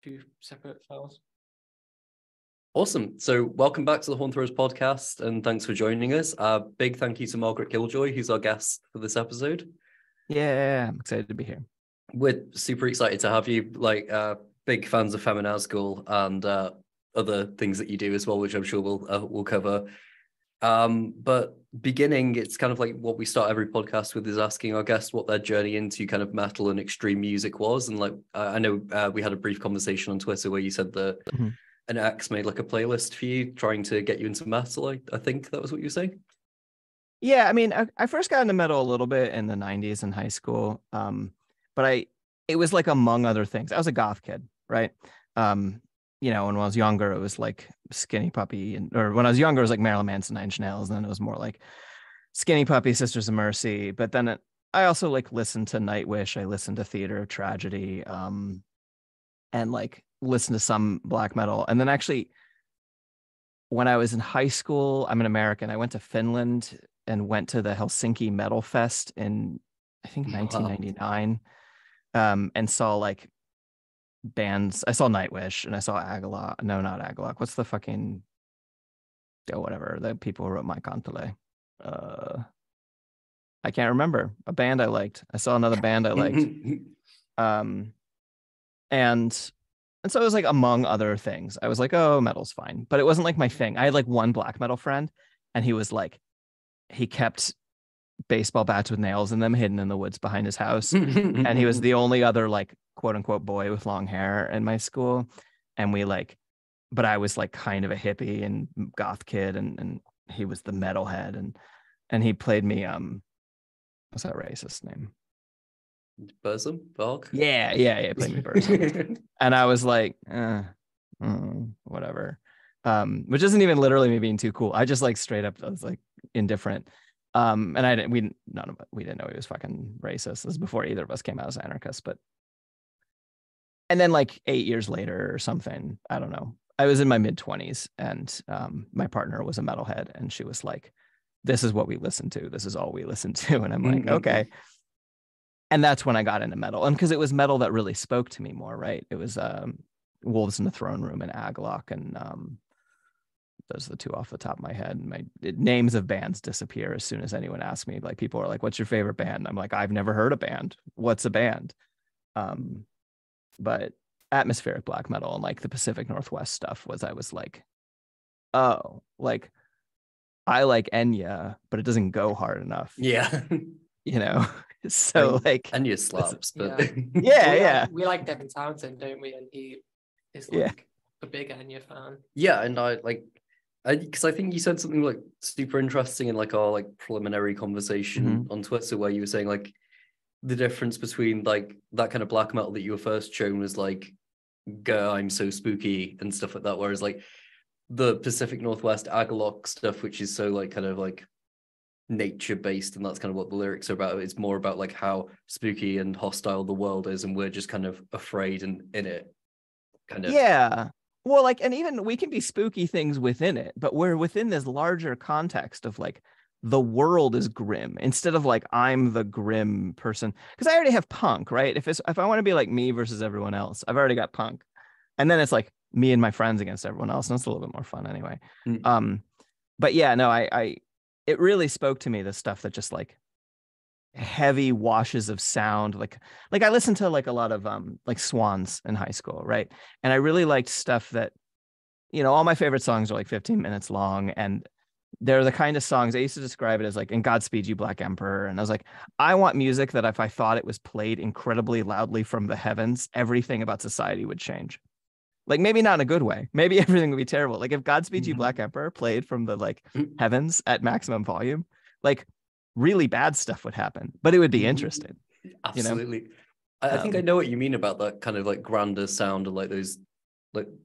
two separate files. Awesome. So welcome back to the Hornthrowers podcast, and thanks for joining us. Big thank you to Margaret Killjoy, who's our guest for this episode. Yeah, I'm excited to be here. We're super excited to have you. Big fans of Feminazgul and other things that you do as well, which I'm sure we'll cover. But beginning, it's kind of like what we start every podcast with, is asking our guests what their journey into kind of metal and extreme music was. And I know we had a brief conversation on Twitter where you said that an ex made like a playlist for you trying to get you into metal. I think that was what you were saying. Yeah, I mean, I first got into metal a little bit in the 90s in high school. But it was like, among other things, I was a goth kid, right? When I was younger, it was like Skinny Puppy, or when I was younger, it was like Marilyn Manson, Nine Inch Nails, and then it was more like Skinny Puppy, Sisters of Mercy. But then I also like listened to Nightwish. I listened to Theater of Tragedy, and like listened to some black metal. And then actually, when I was in high school, I'm an American. I went to Finland and went to the Helsinki Metal Fest in, I think, 1999, and saw like bands. I saw Nightwish and I saw Agalok. No, not Agalok. What's the fucking whatever, the people who wrote My Kantele? I can't remember. A band I liked. I saw another band I liked. And so it was like, among other things, I was like, oh, metal's fine, but it wasn't like my thing. I had like one black metal friend, and he was like, he kept baseball bats with nails in them hidden in the woods behind his house. And he was the only other like quote unquote boy with long hair in my school. And but I was like kind of a hippie and goth kid, and he was the metalhead, and he played me what's that racist name? Burzum? Bog? Yeah, played me Burzum. And I was like, whatever. Which isn't even literally me being too cool. I just like straight up, I was like indifferent. And we didn't know he was fucking racist. This was before either of us came out as anarchists. And then like 8 years later or something, I don't know, I was in my mid-20s, and my partner was a metalhead, and she was like, this is what we listen to. This is all we listen to. And I'm like, okay. And that's when I got into metal. And because it was metal that really spoke to me more, right? It was Wolves in the Throne Room and Agalok, and those are the two off the top of my head. Names of bands disappear as soon as anyone asks me. Like, people are like, what's your favorite band? I'm like, I've never heard a band. What's a band? But atmospheric black metal and like the Pacific Northwest stuff I was like, oh, like I like Enya, but it doesn't go hard enough. Yeah. So like Enya slaps, but yeah. We like Devin Townsend, don't we? And he is like a big Enya fan. Yeah, and because I think you said something like super interesting in like our like preliminary conversation on Twitter, where you were saying like the difference between like that kind of black metal that you were first shown was like, girl, I'm so spooky and stuff like that, whereas like the Pacific Northwest Agalok stuff, which is so like kind of like nature based, and that's kind of what the lyrics are about. It's more about like how spooky and hostile the world is, and we're just kind of afraid and in it kind of. Yeah, well, like, and even we can be spooky things within it, but we're within this larger context of like the world is grim, instead of like I'm the grim person, because I already have punk, right? If I want to be like me versus everyone else, I've already got punk, and then it's like me and my friends against everyone else, and it's a little bit more fun anyway. But yeah, no, it really spoke to me, the stuff that just like heavy washes of sound, like I listened to like a lot of like Swans in high school, right? And I really liked stuff that, all my favorite songs are like 15 minutes long, and they're the kind of songs I used to describe it as like, "And Godspeed You Black Emperor." And I was like, I want music that if I thought it was played incredibly loudly from the heavens, everything about society would change. Like, maybe not in a good way. Maybe everything would be terrible. Like if Godspeed You Black Emperor played from the like heavens at maximum volume, like really bad stuff would happen, but it would be interesting. Absolutely. I think I know what you mean about that kind of like grander sound, and like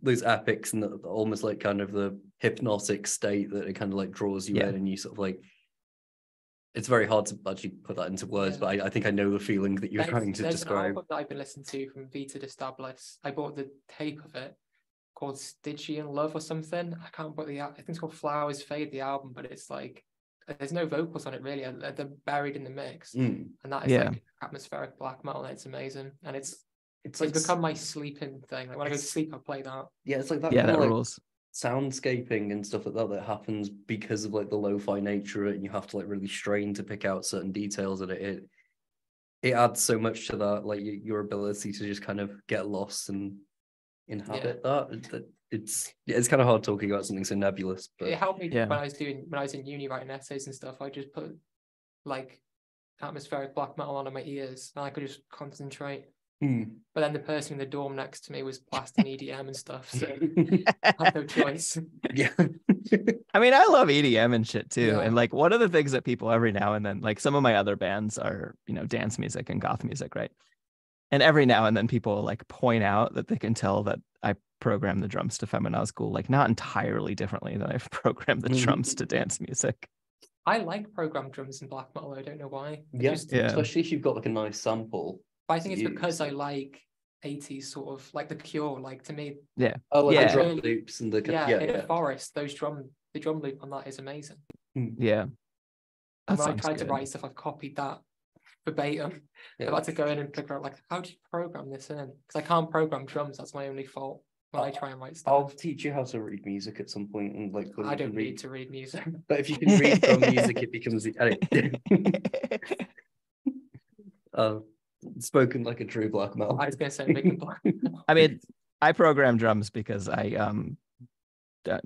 those epics, and almost like kind of the hypnotic state that it kind of like draws you in, and you sort of like, it's very hard to actually put that into words, but I think I know the feeling that you're trying to describe. There's an album that I've been listening to from Vita de Stablis. I bought the tape of it, called Stygian Love or something. I can't remember I think it's called Flowers Fade, the album, but it's like, there's no vocals on it really. They're buried in the mix. And that is like atmospheric black metal, and it's amazing. And it's it's become my sleeping thing. Like when I go to sleep, I play that. Yeah, it's like that. Yeah, kind that of like rules. soundscaping and stuff like that that happens because of like the lo-fi nature of it, and you have to like really strain to pick out certain details, and it adds so much to that, like your ability to just kind of get lost and inhabit that. It's kind of hard talking about something so nebulous, but it helped me when I was in uni writing essays and stuff. I just put like atmospheric black metal on my ears, and I could just concentrate. But then the person in the dorm next to me was blasting EDM and stuff, so I had no choice. Yeah. I mean, I love EDM and shit too. Yeah. And like one of the things that people every now and then, like some of my other bands are, dance music and goth music, right? And every now and then people like point out that they can tell that I program the drums to Feminazgul, like not entirely differently than I've programmed the drums to dance music. I like programmed drums in black metal. I don't know why. Especially if you've got like a nice sample. But I think it's because I like 80s sort of like The Cure, like to me. Yeah. Oh, like the drum loops and the in Forest, the drum loop on that is amazing. Yeah. And when I tried to write stuff, I've copied that verbatim. I've had to go in and figure out like how do you program this in? Because I can't program drums. That's my only fault when I try and write stuff. I'll teach you how to read music at some point, and like I don't need to read music. But if you can read drum music, it becomes spoken like a true black metal. I was going to say making black metal. I mean, I program drums because I don't know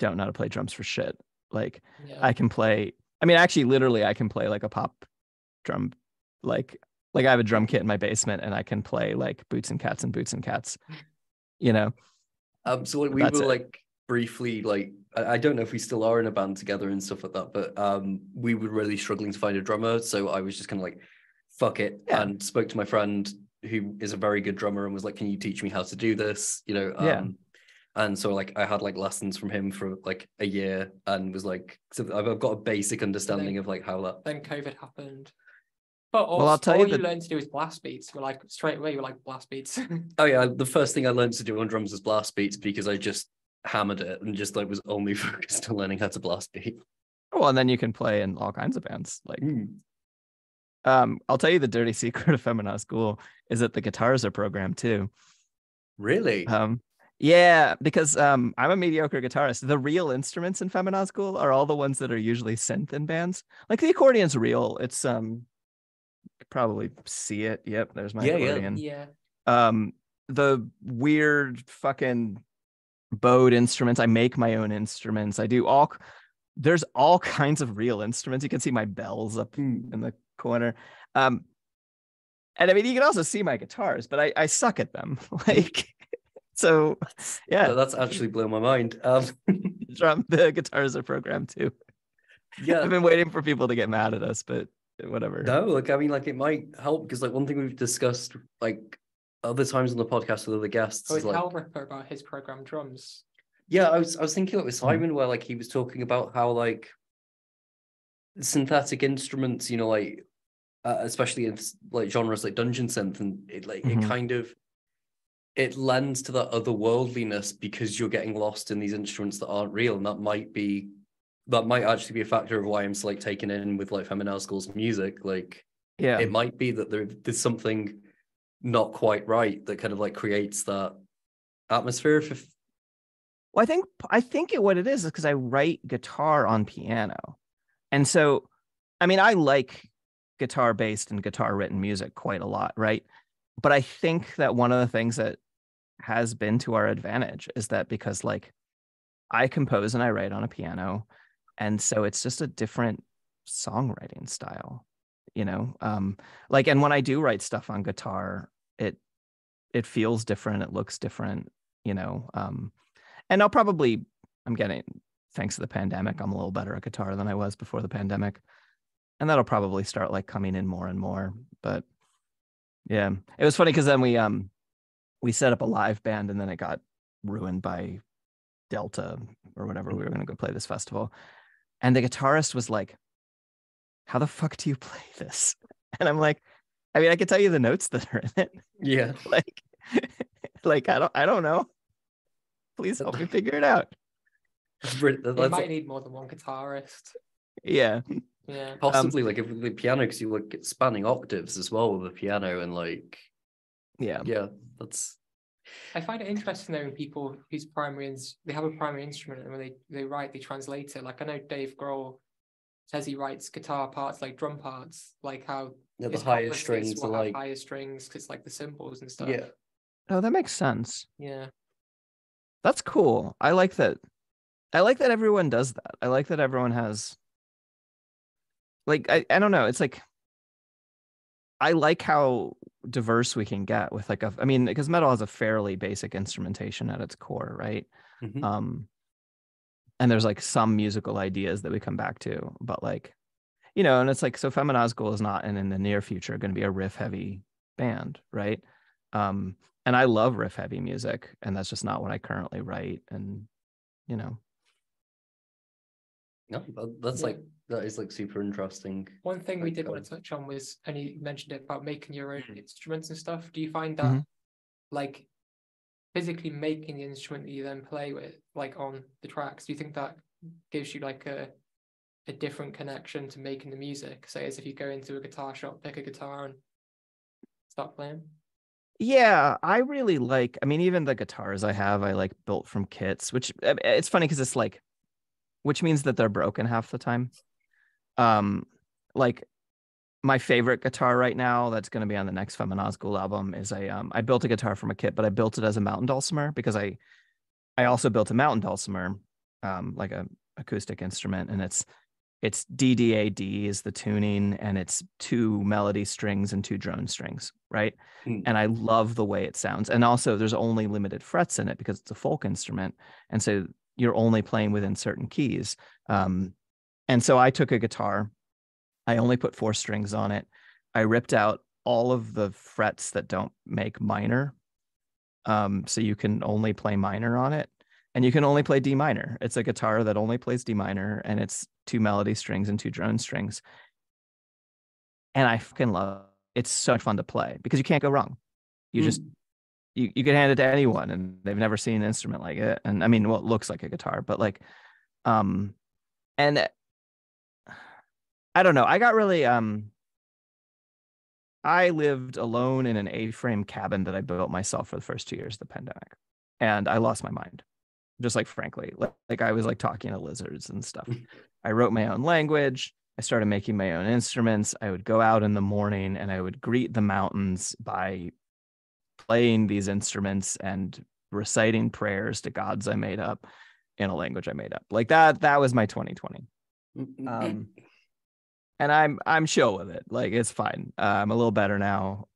how to play drums for shit. Like I can play. I mean, actually, literally, I can play like a pop drum. Like I have a drum kit in my basement, and I can play like Boots and Cats and Boots and Cats. So we were like briefly like I don't know if we still are in a band together and stuff like that, but we were really struggling to find a drummer, so I was just kind of like fuck it and spoke to my friend who is a very good drummer and was like, can you teach me how to do this, and so like I had like lessons from him for like a year and was like, so I've got a basic understanding of like how that. Then COVID happened. But also, I'll tell you you learned to do is blast beats. We're like straight away, you're like blast beats. Oh yeah, the first thing I learned to do on drums was blast beats because I just hammered it and just like was only focused on learning how to blast beat. Well, and then you can play in all kinds of bands. Like, I'll tell you the dirty secret of Feminazgul is that the guitars are programmed too. Really? Yeah, because I'm a mediocre guitarist. The real instruments in Feminazgul are all the ones that are usually synth in bands. Like the accordion's real. It's you could probably see it. Yep, there's my accordion. Yeah. The weird fucking bowed instruments. I make my own instruments. There's all kinds of real instruments. You can see my bells up in the corner. And I mean, you can also see my guitars, but I suck at them. Like, so yeah. That's actually blown my mind. The guitars are programmed too. Yeah. I've been waiting for people to get mad at us, but whatever. No, like, I mean, like, it might help because, like, one thing we've discussed, like, other times on the podcast with other guests is like Hellripper about his programmed drums. Yeah, I was thinking with Simon where like he was talking about how like synthetic instruments, like especially in like genres like dungeon synth, and it like it kind of it lends to that otherworldliness because you're getting lost in these instruments that aren't real, and that might actually be a factor of why I'm like taken in with like Feminazgul's music. Like, it might be that there's something not quite right that kind of like creates that atmosphere. Well, I think what it is because I write guitar on piano, and so I mean I like guitar based and guitar written music quite a lot, right? But I think that one of the things that has been to our advantage is that because like I compose and I write on a piano, and so it's just a different songwriting style, like, and when I do write stuff on guitar, it feels different, it looks different, and I'm getting, thanks to the pandemic, I'm a little better at guitar than I was before the pandemic, and that'll probably start like coming in more and more. But yeah, it was funny because then we set up a live band and then it got ruined by Delta or whatever. We were going to go play this festival, and the guitarist was like, how the fuck do you play this? And I'm like, I mean, I can tell you the notes that are in it. Yeah. like I don't know. Please help me figure it out. You might need more than one guitarist. Yeah. Possibly, like, if with the piano, because you look at spanning octaves as well with the piano, and like Yeah. That's. I find it interesting though when people whose they have a primary instrument, and when they write, they translate it. Like I know Dave Grohl says he writes guitar parts like drum parts, like how the higher strings will are have higher strings because like the cymbals and stuff. Yeah. Oh, that makes sense. Yeah. That's cool. I like that. I like that everyone does that. I like that everyone has, like, I don't know. It's like, I like how diverse we can get with like I mean, because metal has a fairly basic instrumentation at its core, right? And there's like some musical ideas that we come back to, but like, you know, and it's like, so Feminazgul is not in the near future going to be a riff heavy band, right? And I love riff heavy music, and that's just not what I currently write. And, you know. No, that's like, that is like super interesting. One thing we did want to touch on was, and you mentioned it about making your own instruments and stuff. Do you find that like physically making the instrument that you then play with, like on the tracks, do you think that gives you like a different connection to making the music? Say as if you go into a guitar shop, pick a guitar and start playing? Yeah, I really like, I mean, even the guitars I have, I like built from kits, which it's funny because it's like, which means that they're broken half the time. Like my favorite guitar right now that's going to be on the next Feminazgul album is I built a guitar from a kit, but I built it as a mountain dulcimer because I also built a mountain dulcimer, like a acoustic instrument, and it's DDAD is the tuning, and it's 2 melody strings and 2 drone strings, right? And I love the way it sounds. And also there's only limited frets in it because it's a folk instrument, and so you're only playing within certain keys. And so I took a guitar, I only put 4 strings on it. I ripped out all of the frets that don't make minor. So you can only play minor on it, and you can only play D minor. It's a guitar that only plays D minor, and it's 2 melody strings and 2 drone strings. And I fucking love it. It's so much fun to play because you can't go wrong. You just, you can hand it to anyone and they've never seen an instrument like it. And I mean, well, it looks like a guitar, but like, and I don't know. I got really, I lived alone in an A-frame cabin that I built myself for the first 2 years of the pandemic. And I lost my mind. Just like, frankly, like I was like talking to lizards and stuff. I wrote my own language. I started making my own instruments. I would go out in the morning and I would greet the mountains by playing these instruments and reciting prayers to gods I made up in a language I made up. Like that was my 2020. And I'm chill with it. Like, it's fine. I'm a little better now.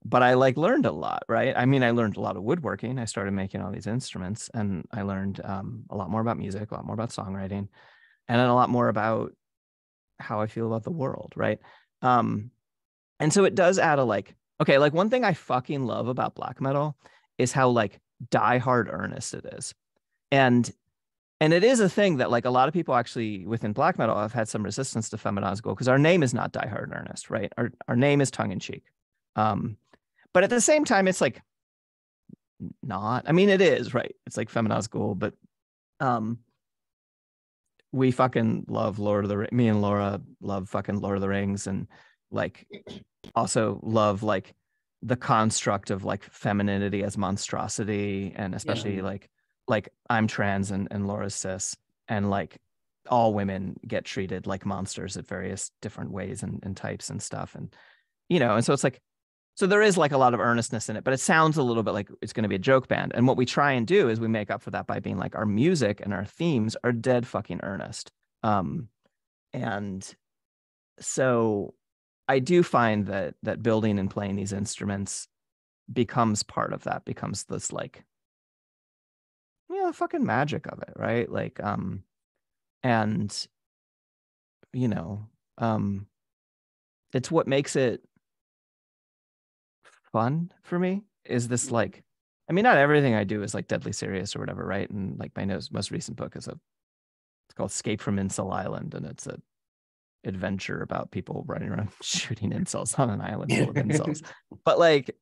But I like learned a lot, right? I mean, I learned a lot of woodworking. I started making all these instruments, and I learned a lot more about music, a lot more about songwriting, and then a lot more about how I feel about the world, right? And so it does add a like, okay, like one thing I fucking love about black metal is how like diehard earnest it is. And it is a thing that like a lot of people actually within black metal have had some resistance to Feminazgul because our name is not diehard earnest, right? Our name is tongue in cheek. But at the same time, it's like not, I mean, it is, right? It's like Feminazgul, but we fucking love Lord of the Rings. Me and Laura love fucking Lord of the Rings, and like also love like the construct of like femininity as monstrosity, and especially like I'm trans and Laura's cis, and like all women get treated like monsters at various different ways and types and stuff. And, you know, and so it's like, so there is like a lot of earnestness in it, but it sounds a little bit like it's going to be a joke band. And what we try and do is we make up for that by being like, our music and our themes are dead fucking earnest. And so I do find that building and playing these instruments becomes part of that, becomes this like, you know, the fucking magic of it, right? Like, and, you know, it's what makes it fun for me is this like, I mean, not everything I do is like deadly serious or whatever, right? And like my most recent book is it's called Escape from Incel Island, and it's a adventure about people running around shooting incels on an island full of incels. But like,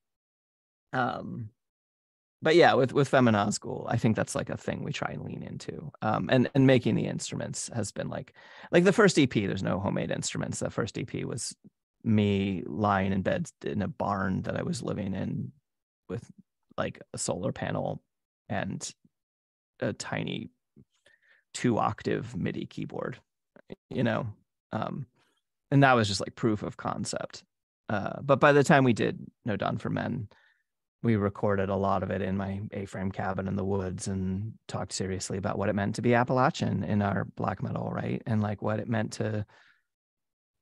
but yeah, with Feminazgul, I think that's like a thing we try and lean into. And making the instruments has been like the first EP, there's no homemade instruments. The first EP was me lying in bed in a barn that I was living in with like a solar panel and a tiny 2-octave MIDI keyboard, you know, and that was just like proof of concept. But by the time we did No Dawn for Men, we recorded a lot of it in my A-frame cabin in the woods and talked seriously about what it meant to be Appalachian in our black metal, right? And like what it meant to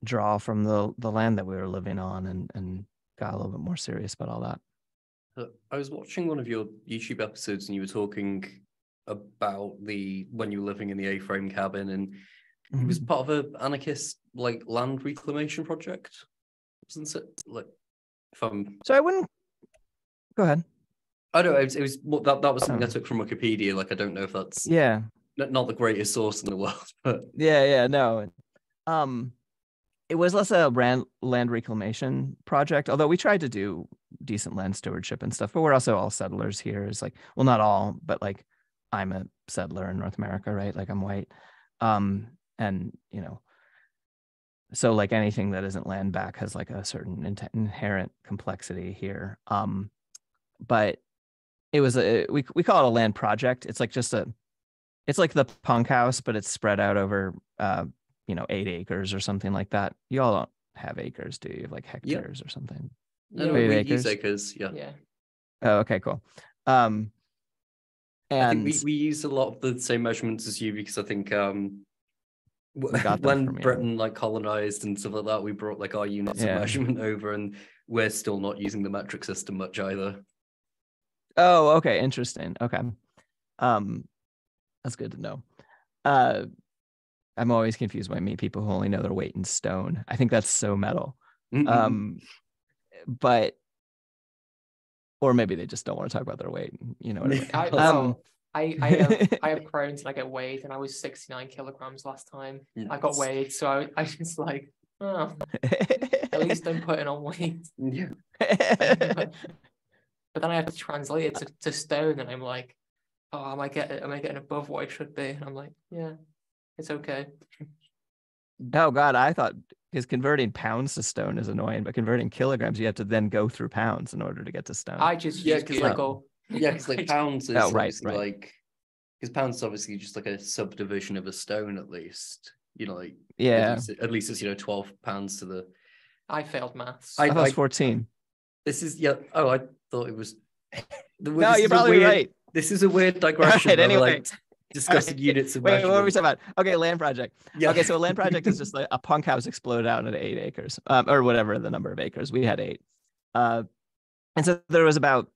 draw from the land that we were living on, and got a little bit more serious about all that. I was watching one of your YouTube episodes and you were talking about when you were living in the A-frame cabin, and it was part of an anarchist like land reclamation project, wasn't it? Like, so I wouldn't go ahead. I don't know. It was that was something I took from Wikipedia. Like, I don't know if that's not the greatest source in the world, but no. It was less a land reclamation project, although we tried to do decent land stewardship and stuff. But we're also all settlers here. Is like, well, not all, but like I'm a settler in North America, right? Like I'm white, and you know, so like anything that isn't land back has like a certain inherent complexity here. But it was we call it a land project. It's like it's like the punk house, but it's spread out over 8 acres or something like that. You all don't have acres, do you? Have like hectares or something? No, we use acres. Yeah. Oh, okay, cool. And I think we use a lot of the same measurements as you, because I think when Britain like colonized and stuff like that, we brought like our units of measurement over, and we're still not using the metric system much either. Oh, okay, interesting. Okay, that's good to know. I'm always confused when I meet people who only know their weight in stone. I think that's so metal. But or maybe they just don't want to talk about their weight. You know what I mean? I have Crohn's and I get weighed, and I was 69 kilograms last time. Yes. I got weighed, so I was like, oh, at least I'm putting on weight. Yeah. But then I have to translate it to stone, and I'm like, oh, am I getting above what I should be? And I'm like, yeah, it's okay. Oh God, I thought, because converting pounds to stone is annoying, but converting kilograms, you have to then go through pounds in order to get to stone. I just because like pounds is right. Like, because pounds is obviously just like a subdivision of a stone, at least. Like at least it's 12 pounds to the. I failed maths. I was 14. This is Oh, I thought it was. No, you're probably right. This is a weird digression. Right, anyway. Like discussing units of Wait, what were we talking about? Okay, land project. Yeah. Okay, so a land project is just like a punk house exploded out into 8 acres, or whatever the number of acres. We had 8, and so there was about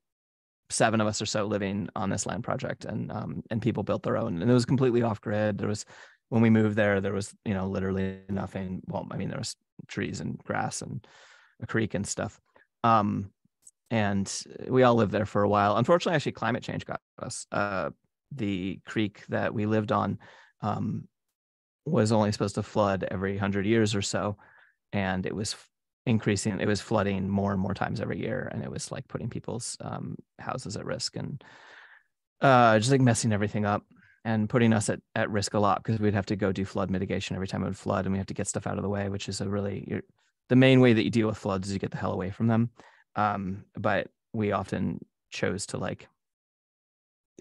7 of us or so living on this land project, and people built their own, and it was completely off grid. There was, when we moved there was literally nothing. Well, I mean, there was trees and grass and a creek and stuff. And we all lived there for a while. Unfortunately, actually, climate change got us. The creek that we lived on was only supposed to flood every 100 years or so, and it was increasing. It was flooding more and more times every year, and it was like putting people's houses at risk, and just like messing everything up and putting us at risk a lot, because we'd have to go do flood mitigation every time it would flood, and we have to get stuff out of the way, which is the main way that you deal with floods is you get the hell away from them. But we often chose to, like,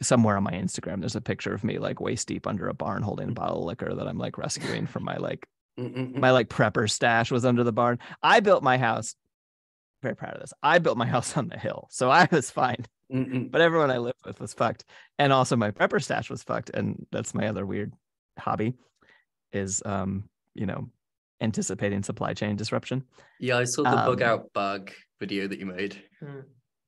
somewhere on my Instagram, there's a picture of me like waist deep under a barn holding a bottle of liquor that I'm like rescuing from my prepper stash was under the barn. I built my house. Very proud of this. I built my house on the hill, so I was fine. But everyone I lived with was fucked, and also my prepper stash was fucked. And that's my other weird hobby, is anticipating supply chain disruption. Yeah, I saw the bug out bag video that you made.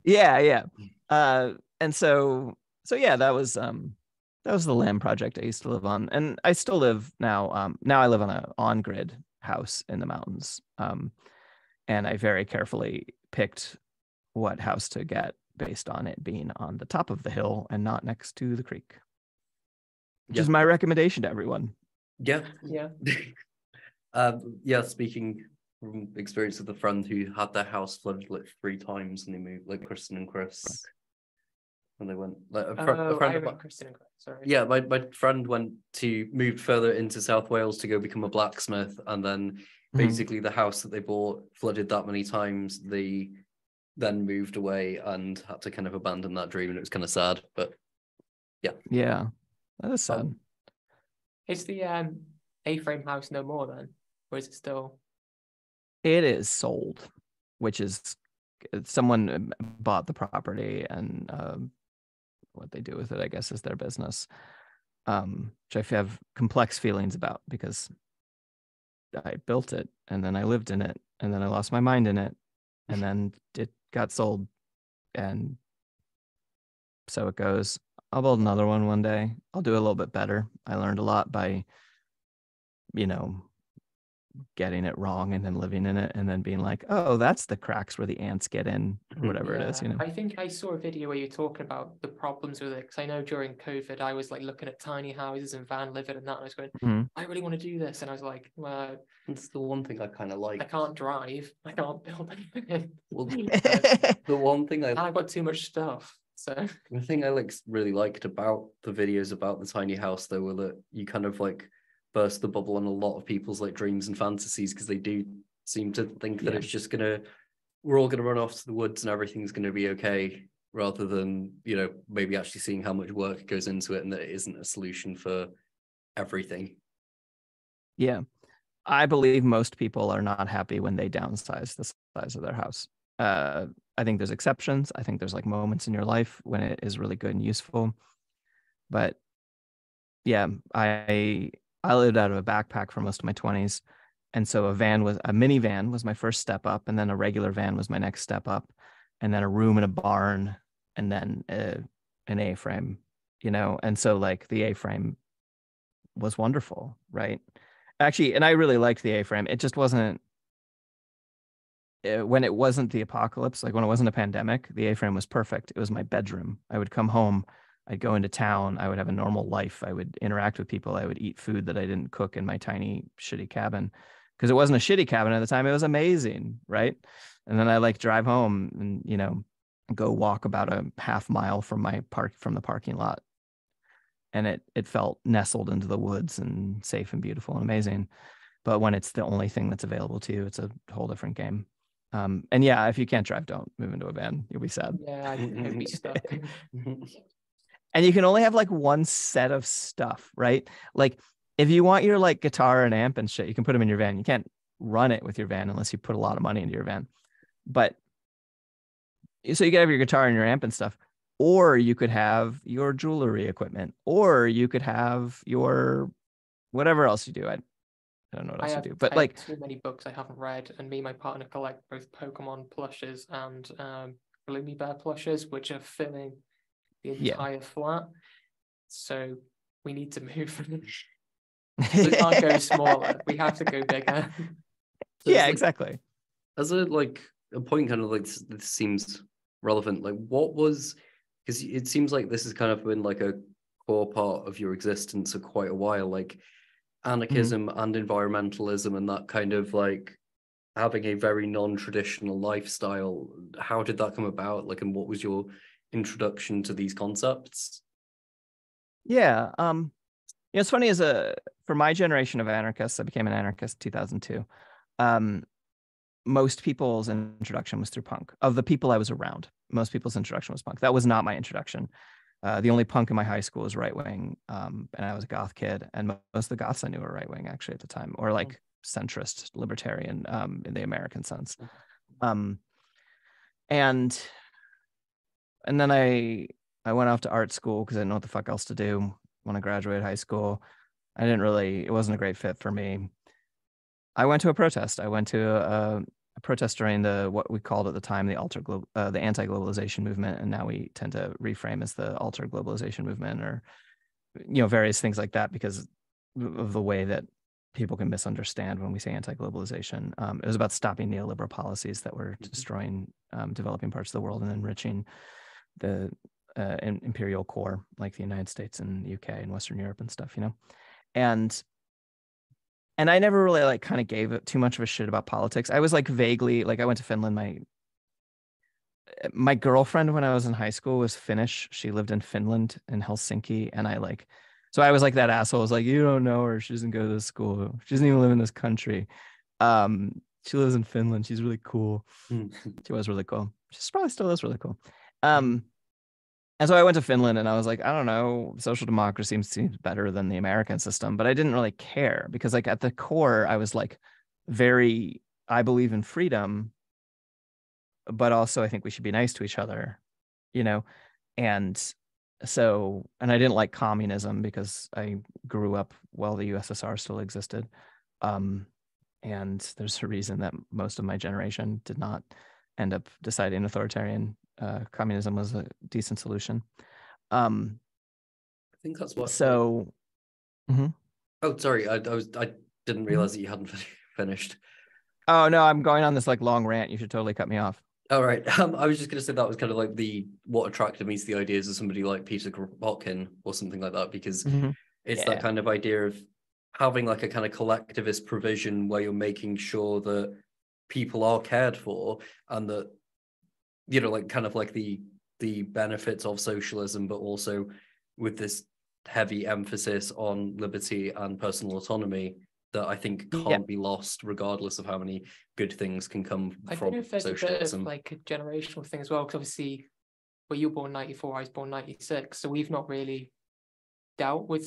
Yeah. And so yeah, that was the land project I used to live on, and I still live now. Now I live on an on-grid house in the mountains, and I very carefully picked what house to get based on it being on the top of the hill and not next to the creek, which is my recommendation to everyone. Yeah. Speaking from experience with a friend who had their house flooded like 3 times, and they moved, like Kristen and Chris. And they went like a friend of Kristen and Chris, sorry. Yeah, my friend moved further into South Wales to go become a blacksmith, and then basically the house that they bought flooded that many times. They then moved away and had to kind of abandon that dream, and it was kind of sad. But yeah, that is sad. Is the A-frame house no more then, or is it still? It is sold, which is someone bought the property, and what they do with it, I guess, is their business. Which I have complex feelings about, because I built it and then I lived in it and then I lost my mind in it and then it got sold, and so it goes. I'll build another one day. I'll do a little bit better. I learned a lot by, getting it wrong and then living in it and then being like, oh, that's the cracks where the ants get in, or whatever it is. I think I saw a video where you're talking about the problems with it, because I know during COVID I was like looking at tiny houses and van living and that, and I was going, I really want to do this, and I was like, well, it's the one thing I kind of like. I can't drive, I can't build anything. Well, the one thing I've got too much stuff. So the thing I really liked about the videos about the tiny house, though, were that you kind of like burst the bubble on a lot of people's like dreams and fantasies, because they do seem to think that it's just we're all gonna run off to the woods and everything's gonna be okay, rather than maybe actually seeing how much work goes into it and that it isn't a solution for everything. Yeah, I believe most people are not happy when they downsize the size of their house. I think there's exceptions. I think there's like moments in your life when it is really good and useful, but yeah, I lived out of a backpack for most of my 20s. And so a minivan was my first step up. And then a regular van was my next step up. And then a room in a barn, and then an A-frame, And so like the A-frame was wonderful, right? Actually, and I really liked the A-frame. It just wasn't, when it wasn't the apocalypse, like when it wasn't a pandemic, the A-frame was perfect. It was my bedroom. I would come home, I'd go into town, I would have a normal life, I would interact with people, I would eat food that I didn't cook in my tiny shitty cabin, because it wasn't a shitty cabin at the time, it was amazing, right? And then I like drive home and go walk about a half mile from the parking lot, and it felt nestled into the woods and safe and beautiful and amazing. But when it's the only thing that's available to you, it's a whole different game. And yeah, if you can't drive, don't move into a van, you'll be sad. Yeah, I'd be stuck. And you can only have like one set of stuff, right? Like if you want your like guitar and amp and shit, you can put them in your van. You can't run it with your van unless you put a lot of money into your van. But so you could have your guitar and your amp and stuff, or you could have your jewelry equipment, or you could have your whatever else you do. I don't know what else you do, but like too many books I haven't read, and me and my partner collect both Pokemon plushes and Gloomy Bear plushes, which are filling the entire flat. So we need to move. We can't go smaller. We have to go bigger. Yeah, exactly. As a point, kind of like this seems relevant. Like, what was, because it seems like this has kind of been like a core part of your existence for quite a while, like anarchism and environmentalism, and that kind of like having a very non-traditional lifestyle. How did that come about? Like, and what was your introduction to these concepts? Yeah, it's funny, for my generation of anarchists, I became an anarchist in 2002. Most people's introduction was through punk. Of the people I was around, most people's introduction was punk. That was not my introduction. The only punk in my high school was right wing, and I was a goth kid, and most of the goths I knew were right wing actually at the time, or like centrist, libertarian in the American sense. And then I went off to art school because I didn't know what the fuck else to do when I graduated high school. It wasn't a great fit for me. I went to a protest. I went to a protest during what we called at the time the anti-globalization movement, and now we tend to reframe as the alter globalization movement, or various things like that, because of the way that people can misunderstand when we say anti-globalization. It was about stopping neoliberal policies that were destroying developing parts of the world and enriching the imperial core, like the United States and the UK and Western Europe and stuff, and I never really like kind of gave it too much of a shit about politics. I was like vaguely, like I went to Finland. My girlfriend when I was in high school was Finnish. She lived in Finland, in Helsinki, and so I was like that asshole. I was like, you don't know her. She doesn't go to this school. She doesn't even live in this country. She lives in Finland. She's really cool. She was really cool. She's probably still is really cool. And so I went to Finland and I was like, I don't know, social democracy seems better than the American system, but I didn't really care because like at the core, I was like I believe in freedom, but also I think we should be nice to each other, you know? And so, and I didn't like communism because I grew up while the USSR still existed. And there's a reason that most of my generation did not end up deciding authoritarian communism was a decent solution. I think that's what. So, oh, sorry, I didn't realize that you hadn't finished. Oh no, I'm going on this like long rant. You should totally cut me off. All right. I was just going to say that was kind of like what attracted me to the ideas of somebody like Peter Kropotkin or something like that, because it's that kind of idea of having like a kind of collectivist provision where you're making sure that people are cared for and that, you know, like kind of like the benefits of socialism, but also with this heavy emphasis on liberty and personal autonomy that I think can't be lost, regardless of how many good things can come from socialism. I don't know if there's a bit of like a generational thing as well, because obviously, well, you were born 94, I was born 96, so we've not really dealt with,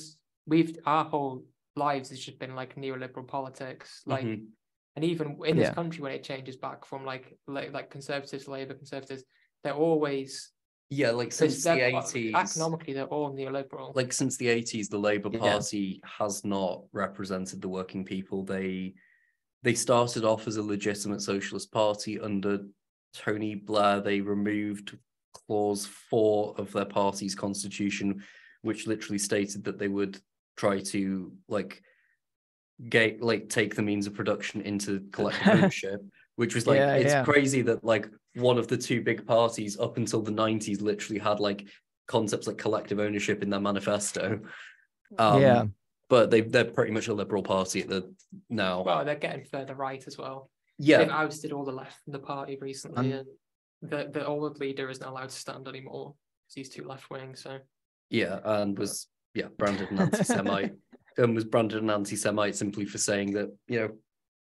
our whole lives has just been like neoliberal politics, like, and even in this country, when it changes back from like conservatives to Labour, conservatives, they're always like since the 80s, economically they're all neoliberal. Like since the 80s, the Labour Party has not represented the working people. They started off as a legitimate socialist party under Tony Blair. They removed clause 4 of their party's constitution, which literally stated that they would try to take the means of production into collective ownership, which was like it's crazy that like one of the two big parties up until the 90s literally had like concepts like collective ownership in their manifesto. But they're pretty much a liberal party now. Well, they're getting further right as well. Yeah, they've ousted all the left from the party recently, and the old leader isn't allowed to stand anymore because he's too left wing. So and was branded an anti-Semite. And was branded an anti-Semite simply for saying that, you know,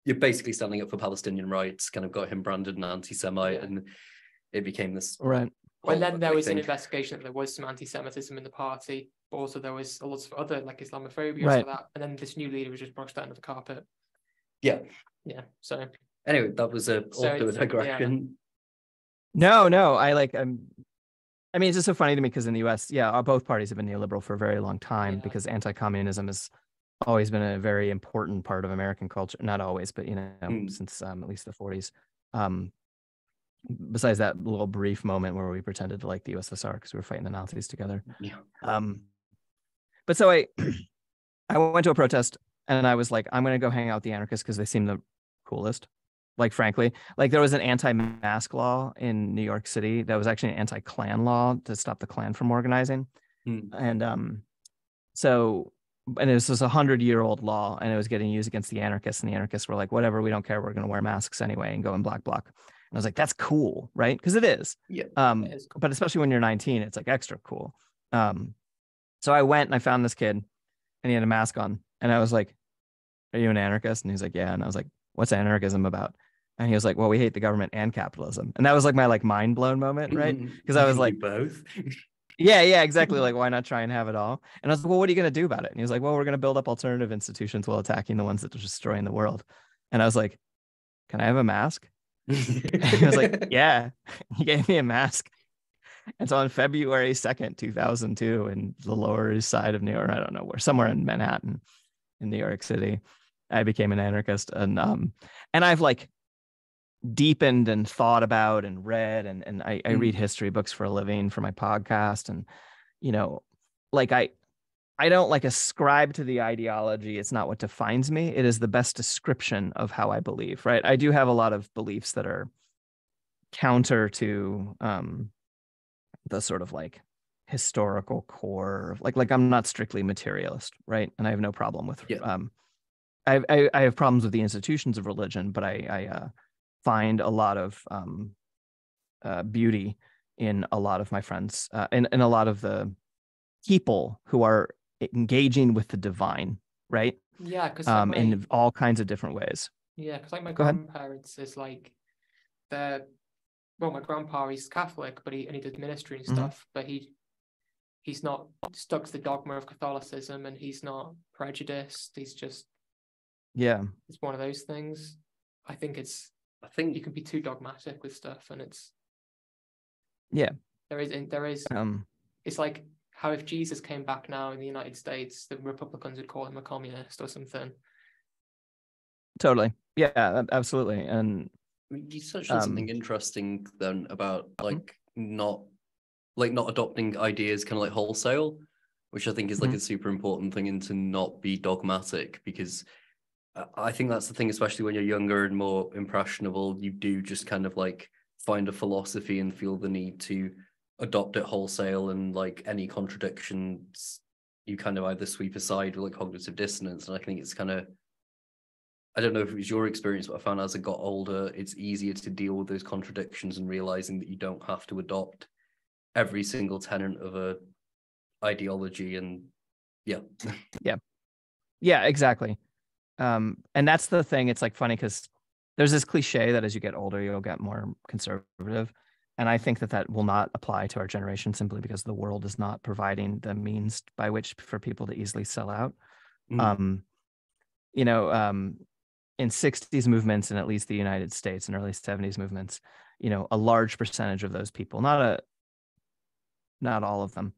you're basically standing up for Palestinian rights, kind of got him branded an anti-Semite, and it became this. Right. And then there was an investigation that there was some anti-Semitism in the party, but also there was a lot of other like Islamophobia for that. And then this new leader was just brushed that under the carpet. Yeah. Yeah. So anyway, that was also a digression. No, I mean, it's just so funny to me because in the US, both parties have been neoliberal for a very long time because anti-communism has always been a very important part of American culture. Not always, but, you know, since at least the 40s. Besides that little brief moment where we pretended to like the USSR because we were fighting the Nazis together. Yeah. But so I went to a protest and I was like, I'm going to go hang out with the anarchists because they seem the coolest. Like, frankly, like there was an anti-mask law in New York City that was actually an anti-Klan law to stop the Klan from organizing. And and it was this 100-year-old law and it was getting used against the anarchists, and the anarchists were like, whatever, we don't care, we're going to wear masks anyway and go in black bloc. And I was like, that's cool, right? Because it is. Yeah. It is cool. But especially when you're 19, it's like extra cool. So I went and I found this kid and he had a mask on and I was like, are you an anarchist? And he's like, yeah. And I was like, what's anarchism about? And he was like, well, we hate the government and capitalism. And that was like my mind blown moment, right? Because I was like, both. yeah, exactly. Like, why not try and have it all? And I was like, well, what are you going to do about it? And he was like, well, we're going to build up alternative institutions while attacking the ones that are destroying the world. And I was like, can I have a mask? And he was like, yeah. He gave me a mask. And so on February 2nd, 2002, in the Lower East Side of New York, I don't know where, somewhere in Manhattan, in New York City, I became an anarchist. And I've like deepened and thought about and read and I read history books for a living for my podcast. And, you know, like I don't like ascribe to the ideology. It's not what defines me. It is the best description of how I believe, right? I do have a lot of beliefs that are counter to the sort of like historical core, like I'm not strictly materialist, right? And I have no problem with I have problems with the institutions of religion, but I find a lot of beauty in a lot of my friends, in a lot of the people who are engaging with the divine, right? Yeah, because in all kinds of different ways. Yeah, because like my Go ahead. grandparents is like my grandpa, he's Catholic, but he did ministry and stuff, but he's not stuck to the dogma of Catholicism, and he's not prejudiced. He's just, it's one of those things. I think you can be too dogmatic with stuff, and there is it's like how if Jesus came back now in the United States, the Republicans would call him a communist or something. Totally. Yeah, absolutely. And you touched on something interesting then about not adopting ideas kind of like wholesale, which I think is like a super important thing, and to not be dogmatic, because I think that's the thing, especially when you're younger and more impressionable, you do just kind of like find a philosophy and feel the need to adopt it wholesale, and like any contradictions you kind of either sweep aside with like cognitive dissonance. And I think it's kind of, I don't know if it was your experience, but I found as I got older, it's easier to deal with those contradictions and realizing that you don't have to adopt every single tenet of a ideology. And yeah, exactly. And that's the thing. It's like funny because there's this cliche that as you get older, you'll get more conservative. And I think that will not apply to our generation, simply because the world is not providing the means by which for people to easily sell out. In 60s movements, in at least the United States, and early 70s movements, a large percentage of those people, not all of them,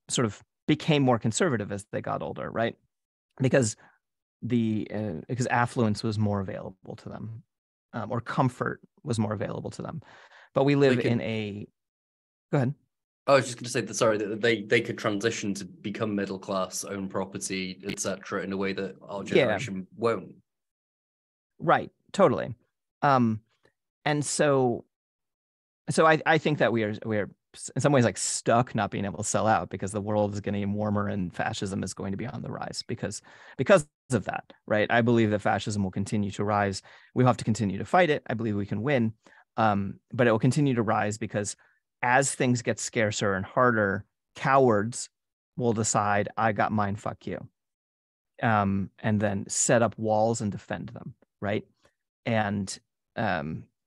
sort of became more conservative as they got older, right? Because affluence was more available to them, or comfort was more available to them. But we live in a... Go ahead. I was just going to say that, sorry, that they could transition to become middle class, own property, etc., in a way that our generation won't. Right, totally. And so I think that we are in some ways like stuck not being able to sell out, because the world is getting warmer and fascism is going to be on the rise because of that, right? I believe that fascism will continue to rise. We have to continue to fight it. I believe we can win, but it will continue to rise because as things get scarcer and harder, cowards will decide, I got mine, fuck you, and then set up walls and defend them. Right. And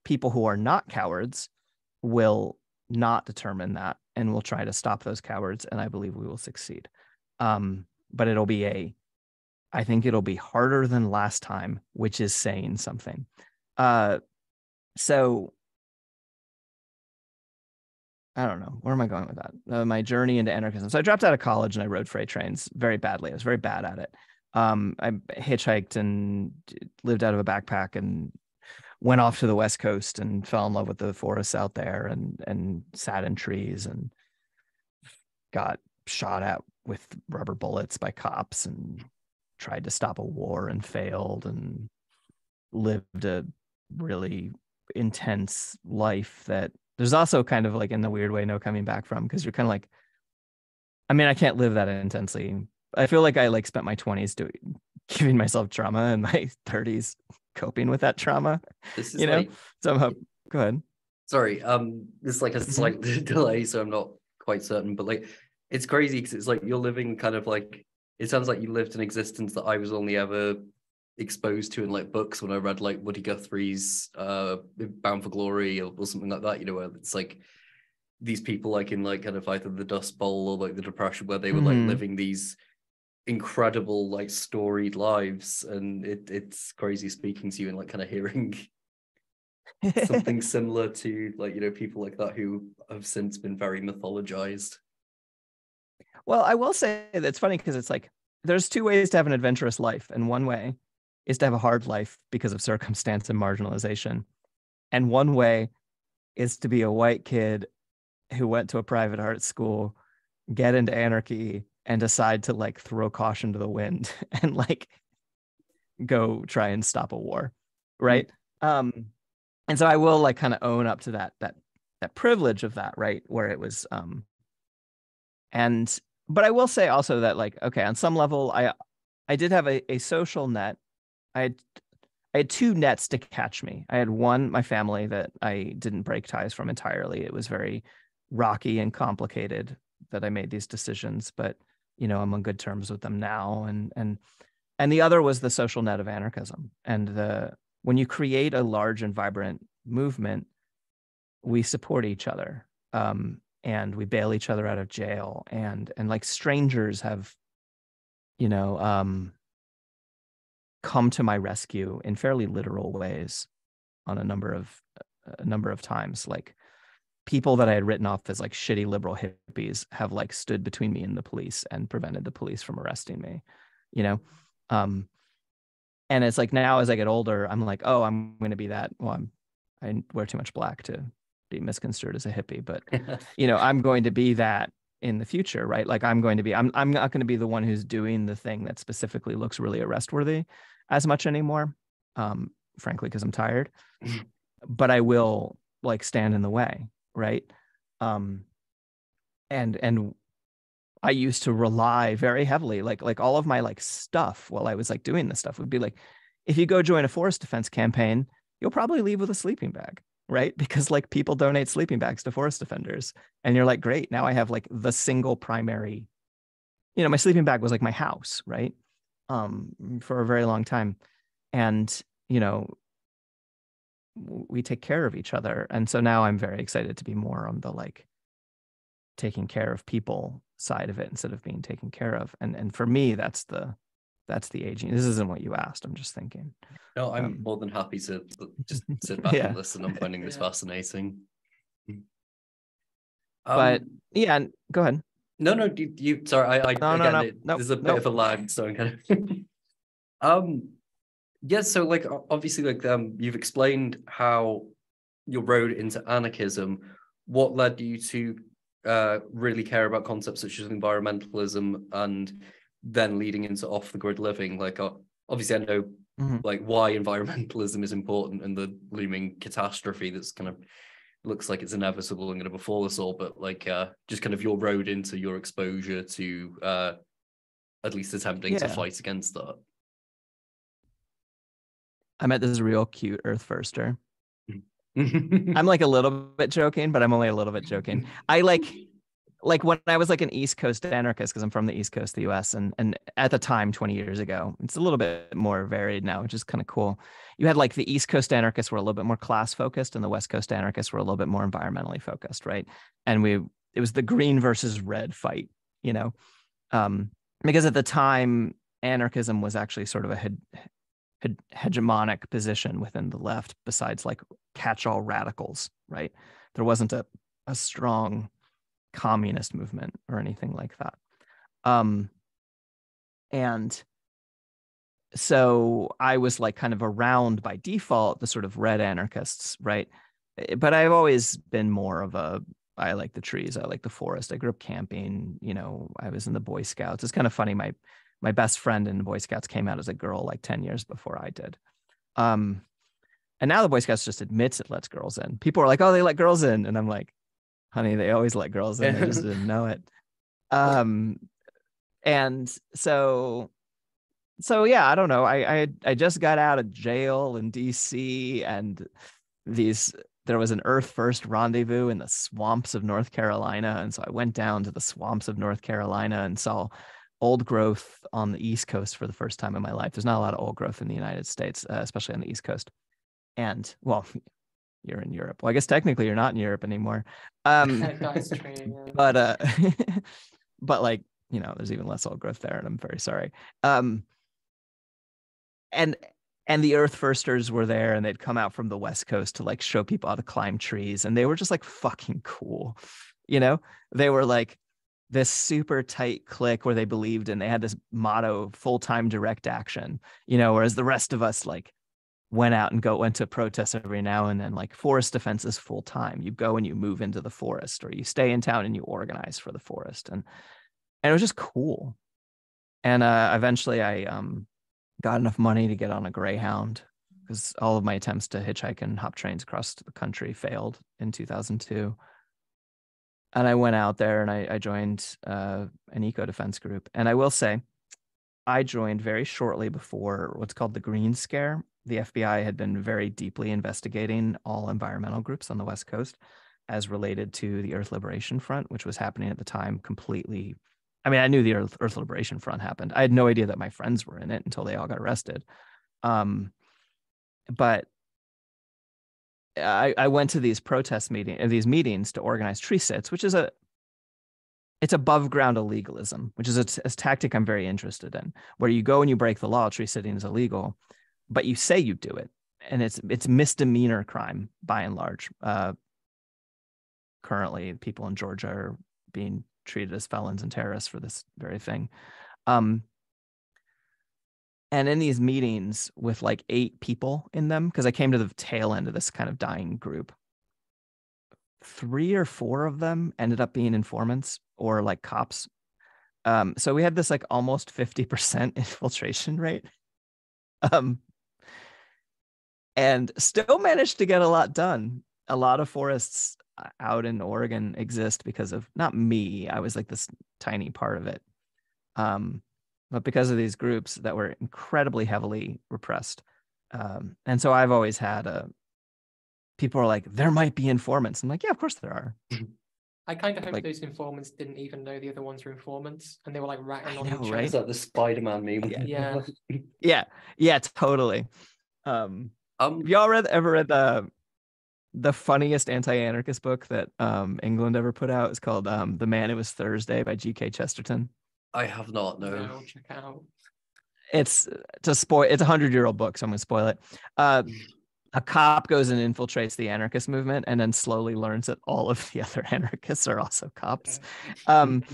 people who are not cowards will not determine that and will try to stop those cowards. And I believe we will succeed. But I think it'll be harder than last time, which is saying something. So I don't know. Where am I going with that? My journey into anarchism. So I dropped out of college and I rode freight trains very badly. I was very bad at it. I hitchhiked and lived out of a backpack and went off to the West Coast and fell in love with the forests out there and sat in trees and got shot at with rubber bullets by cops and tried to stop a war and failed and lived a really intense life that there's also kind of like in the weird way no coming back from, because you're kind of like, I mean, I can't live that intensely. I feel like I spent my 20s giving myself trauma and my 30s coping with that trauma. This is somehow. Go ahead. Sorry, there's like a slight delay, so I'm not quite certain, but it's crazy because it's like you're living kind of like, it sounds like you lived an existence that I was only ever exposed to in books when I read Woody Guthrie's Bound for Glory or something like that, where it's like these people in kind of either the Dust Bowl or the Depression, where they were living these incredible storied lives, and it's crazy speaking to you and kind of hearing something similar to people like that who have since been very mythologized. Well, I will say that it's funny because it's there's two ways to have an adventurous life, and one way is to have a hard life because of circumstance and marginalization, and one way is to be a white kid who went to a private art school, get into anarchy, and decide to throw caution to the wind and go try and stop a war, right? And so I will kind of own up to that privilege of that, right? Where it was, but I will say also that okay, on some level, I did have a social net. I had two nets to catch me. I had one, my family, that I didn't break ties from entirely. It was very rocky and complicated that I made these decisions, but I'm on good terms with them now. And And the other was the social net of anarchism. And when you create a large and vibrant movement, we support each other, and we bail each other out of jail, and like strangers have, you know, come to my rescue in fairly literal ways on a number of times. Like people that I had written off as like shitty liberal hippies have like stood between me and the police and prevented the police from arresting me, you know. And it's like now as I get older, I'm like, oh, I'm going to be that. Well, I wear too much black to be misconstrued as a hippie, but you know, I'm going to be that in the future, right? Like I'm not going to be the one who's doing the thing that specifically looks really arrest worthy as much anymore, frankly, because I'm tired. But I will like stand in the way, right? And I used to rely very heavily, like all of my like stuff while I was like doing this stuff would be like, if you go join a forest defense campaign, you'll probably leave with a sleeping bag, right? Because like people donate sleeping bags to forest defenders, and you're like, great, now I have like the single primary, you know, my sleeping bag was like my house, right? For a very long time. And, you know, we take care of each other. And so now I'm very excited to be more on the like taking care of people side of it instead of being taken care of. And for me, that's the aging. This isn't what you asked. I'm just thinking. No, I'm more than happy to just sit back and listen. I'm finding this fascinating. But yeah, go ahead. No, you sorry, No. There's a bit of a lag, so I'm kind of yeah, so like obviously like you've explained how your road into anarchism. What led you to really care about concepts such as environmentalism, and then leading into off the grid living? Like obviously I know like why environmentalism is important and the looming catastrophe that's kind of looks like it's inevitable and going to befall us all, but like just kind of your road into your exposure to at least attempting to fight against that. I met this real cute Earth Firster. I'm like a little bit joking, but I'm only a little bit joking. I like when I was like an East Coast anarchist, because I'm from the East Coast of the US, and at the time, 20 years ago, it's a little bit more varied now, which is kind of cool. You had like the East Coast anarchists were a little bit more class focused, and the West Coast anarchists were a little bit more environmentally focused, right? And it was the green versus red fight, you know, because at the time, anarchism was actually sort of a hegemonic position within the left, besides like catch-all radicals, right? There wasn't a strong communist movement or anything like that. And so I was like kind of around by default the sort of red anarchists, right? But I've always been more of I like the trees, I like the forest. I grew up camping, you know, I was in the Boy Scouts. It's kind of funny, my best friend in the Boy Scouts came out as a girl like 10 years before I did. And now the Boy Scouts just admits it lets girls in. People are like, oh, they let girls in. And I'm like, honey, they always let girls in. They just didn't know it. And so yeah, I don't know. I just got out of jail in DC, and there was an Earth First rendezvous in the swamps of North Carolina. And so I went down to the swamps of North Carolina and saw old growth on the East Coast for the first time in my life. There's not a lot of old growth in the United States, especially on the East Coast. And well, you're in Europe. Well, I guess technically you're not in Europe anymore. That's true, yeah. But like, you know, there's even less old growth there, and I'm very sorry. And the Earth Firsters were there, and they'd come out from the West Coast to like show people how to climb trees, and they were just like fucking cool. You know, they were like this super tight clique where they believed in, they had this motto, full-time direct action, you know, whereas the rest of us like went to protests every now and then. Like forest defense is full-time. You go and you move into the forest, or you stay in town and you organize for the forest. And it was just cool. And eventually I got enough money to get on a Greyhound, because all of my attempts to hitchhike and hop trains across the country failed in 2002. And I went out there and I joined an eco-defense group. And I will say, I joined very shortly before what's called the Green Scare. The FBI had been very deeply investigating all environmental groups on the West Coast as related to the Earth Liberation Front, which was happening at the time, completely I mean, I knew the Earth Liberation Front happened. I had no idea that my friends were in it until they all got arrested. But I went to these these meetings to organize tree sits, which is it's above ground illegalism, which is a tactic I'm very interested in, where you go and you break the law. Tree sitting is illegal, but you say you do it, and it's misdemeanor crime by and large. Currently, people in Georgia are being treated as felons and terrorists for this very thing. And in these meetings with like 8 people in them, because I came to the tail end of this kind of dying group, 3 or 4 of them ended up being informants or like cops. So we had this like almost 50% infiltration rate. And still managed to get a lot done. A lot of forests out in Oregon exist because of not me. I was like this tiny part of it. But because of these groups that were incredibly heavily repressed. And so I've always had people are like, there might be informants. I'm like, yeah, of course there are. I kind of hope those informants didn't even know the other ones were informants, and they were like ratting on each other. Right? Is that the Spider-Man meme? Yeah. Yeah, totally. Have y'all ever read the funniest anti-anarchist book that England ever put out? It's called The Man It Was Thursday by G.K. Chesterton. I have not, no. No, check it out. It's a 100-year-old book, so I'm gonna spoil it. A cop goes and infiltrates the anarchist movement and then slowly learns that all of the other anarchists are also cops. And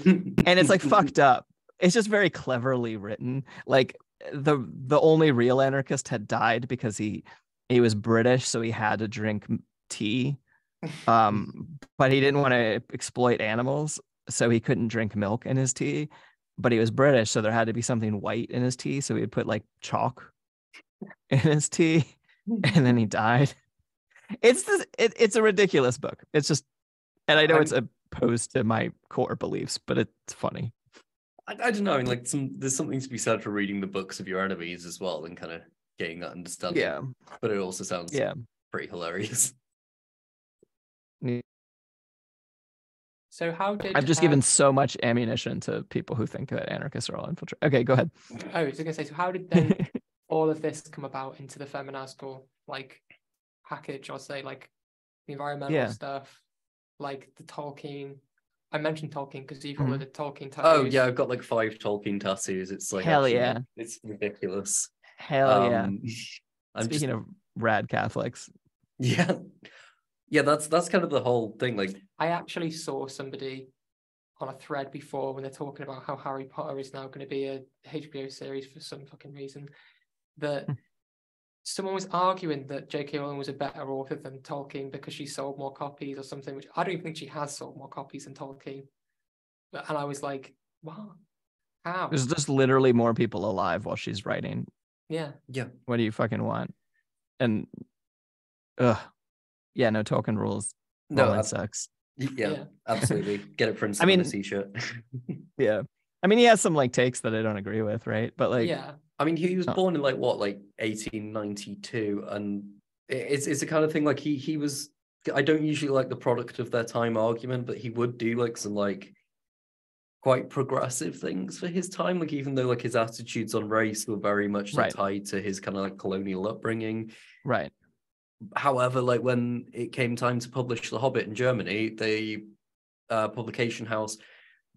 it's like fucked up. It's just very cleverly written. Like the only real anarchist had died because he was British, so he had to drink tea. But he didn't want to exploit animals, so he couldn't drink milk in his tea. But he was British, so there had to be something white in his tea, so he would put like chalk in his tea. And then he died. It's a ridiculous book. It's just, and I know it's opposed to my core beliefs, but it's funny. I don't know. I mean, like there's something to be said for reading the books of your enemies as well and kind of getting that understanding. Yeah. But it also sounds pretty hilarious. So how did I've just given so much ammunition to people who think that anarchists are all infiltrated. Okay, go ahead. I was gonna say, so how did then all of this come about into the Feminazgul like package, or say like the environmental stuff, like the Tolkien? I mentioned Tolkien because you've got the Tolkien tattoos. Oh yeah, I've got like 5 Tolkien tattoos. It's like hell yeah, it's ridiculous. Hell yeah. Speaking of rad Catholics. Yeah, that's kind of the whole thing. Like I actually saw somebody on a thread before when they're talking about how Harry Potter is now going to be a HBO series for some fucking reason, that someone was arguing that J.K. Rowling was a better author than Tolkien because she sold more copies or something, which I don't even think she has sold more copies than Tolkien. And I was like, what? How? There's just literally more people alive while she's writing. Yeah. What do you fucking want? And no Tolkien rules. No, that sucks. Yeah, absolutely. Get it printed on a t-shirt. Yeah. I mean, he has some like takes that I don't agree with, right? But like, I mean, he was born in like 1892, and it's the kind of thing like he was. I don't usually like the product of their time argument, but he would do like some like quite progressive things for his time. Like even though like his attitudes on race were very much tied to his kind of like colonial upbringing, right? However, like when it came time to publish The Hobbit in Germany, the publication house,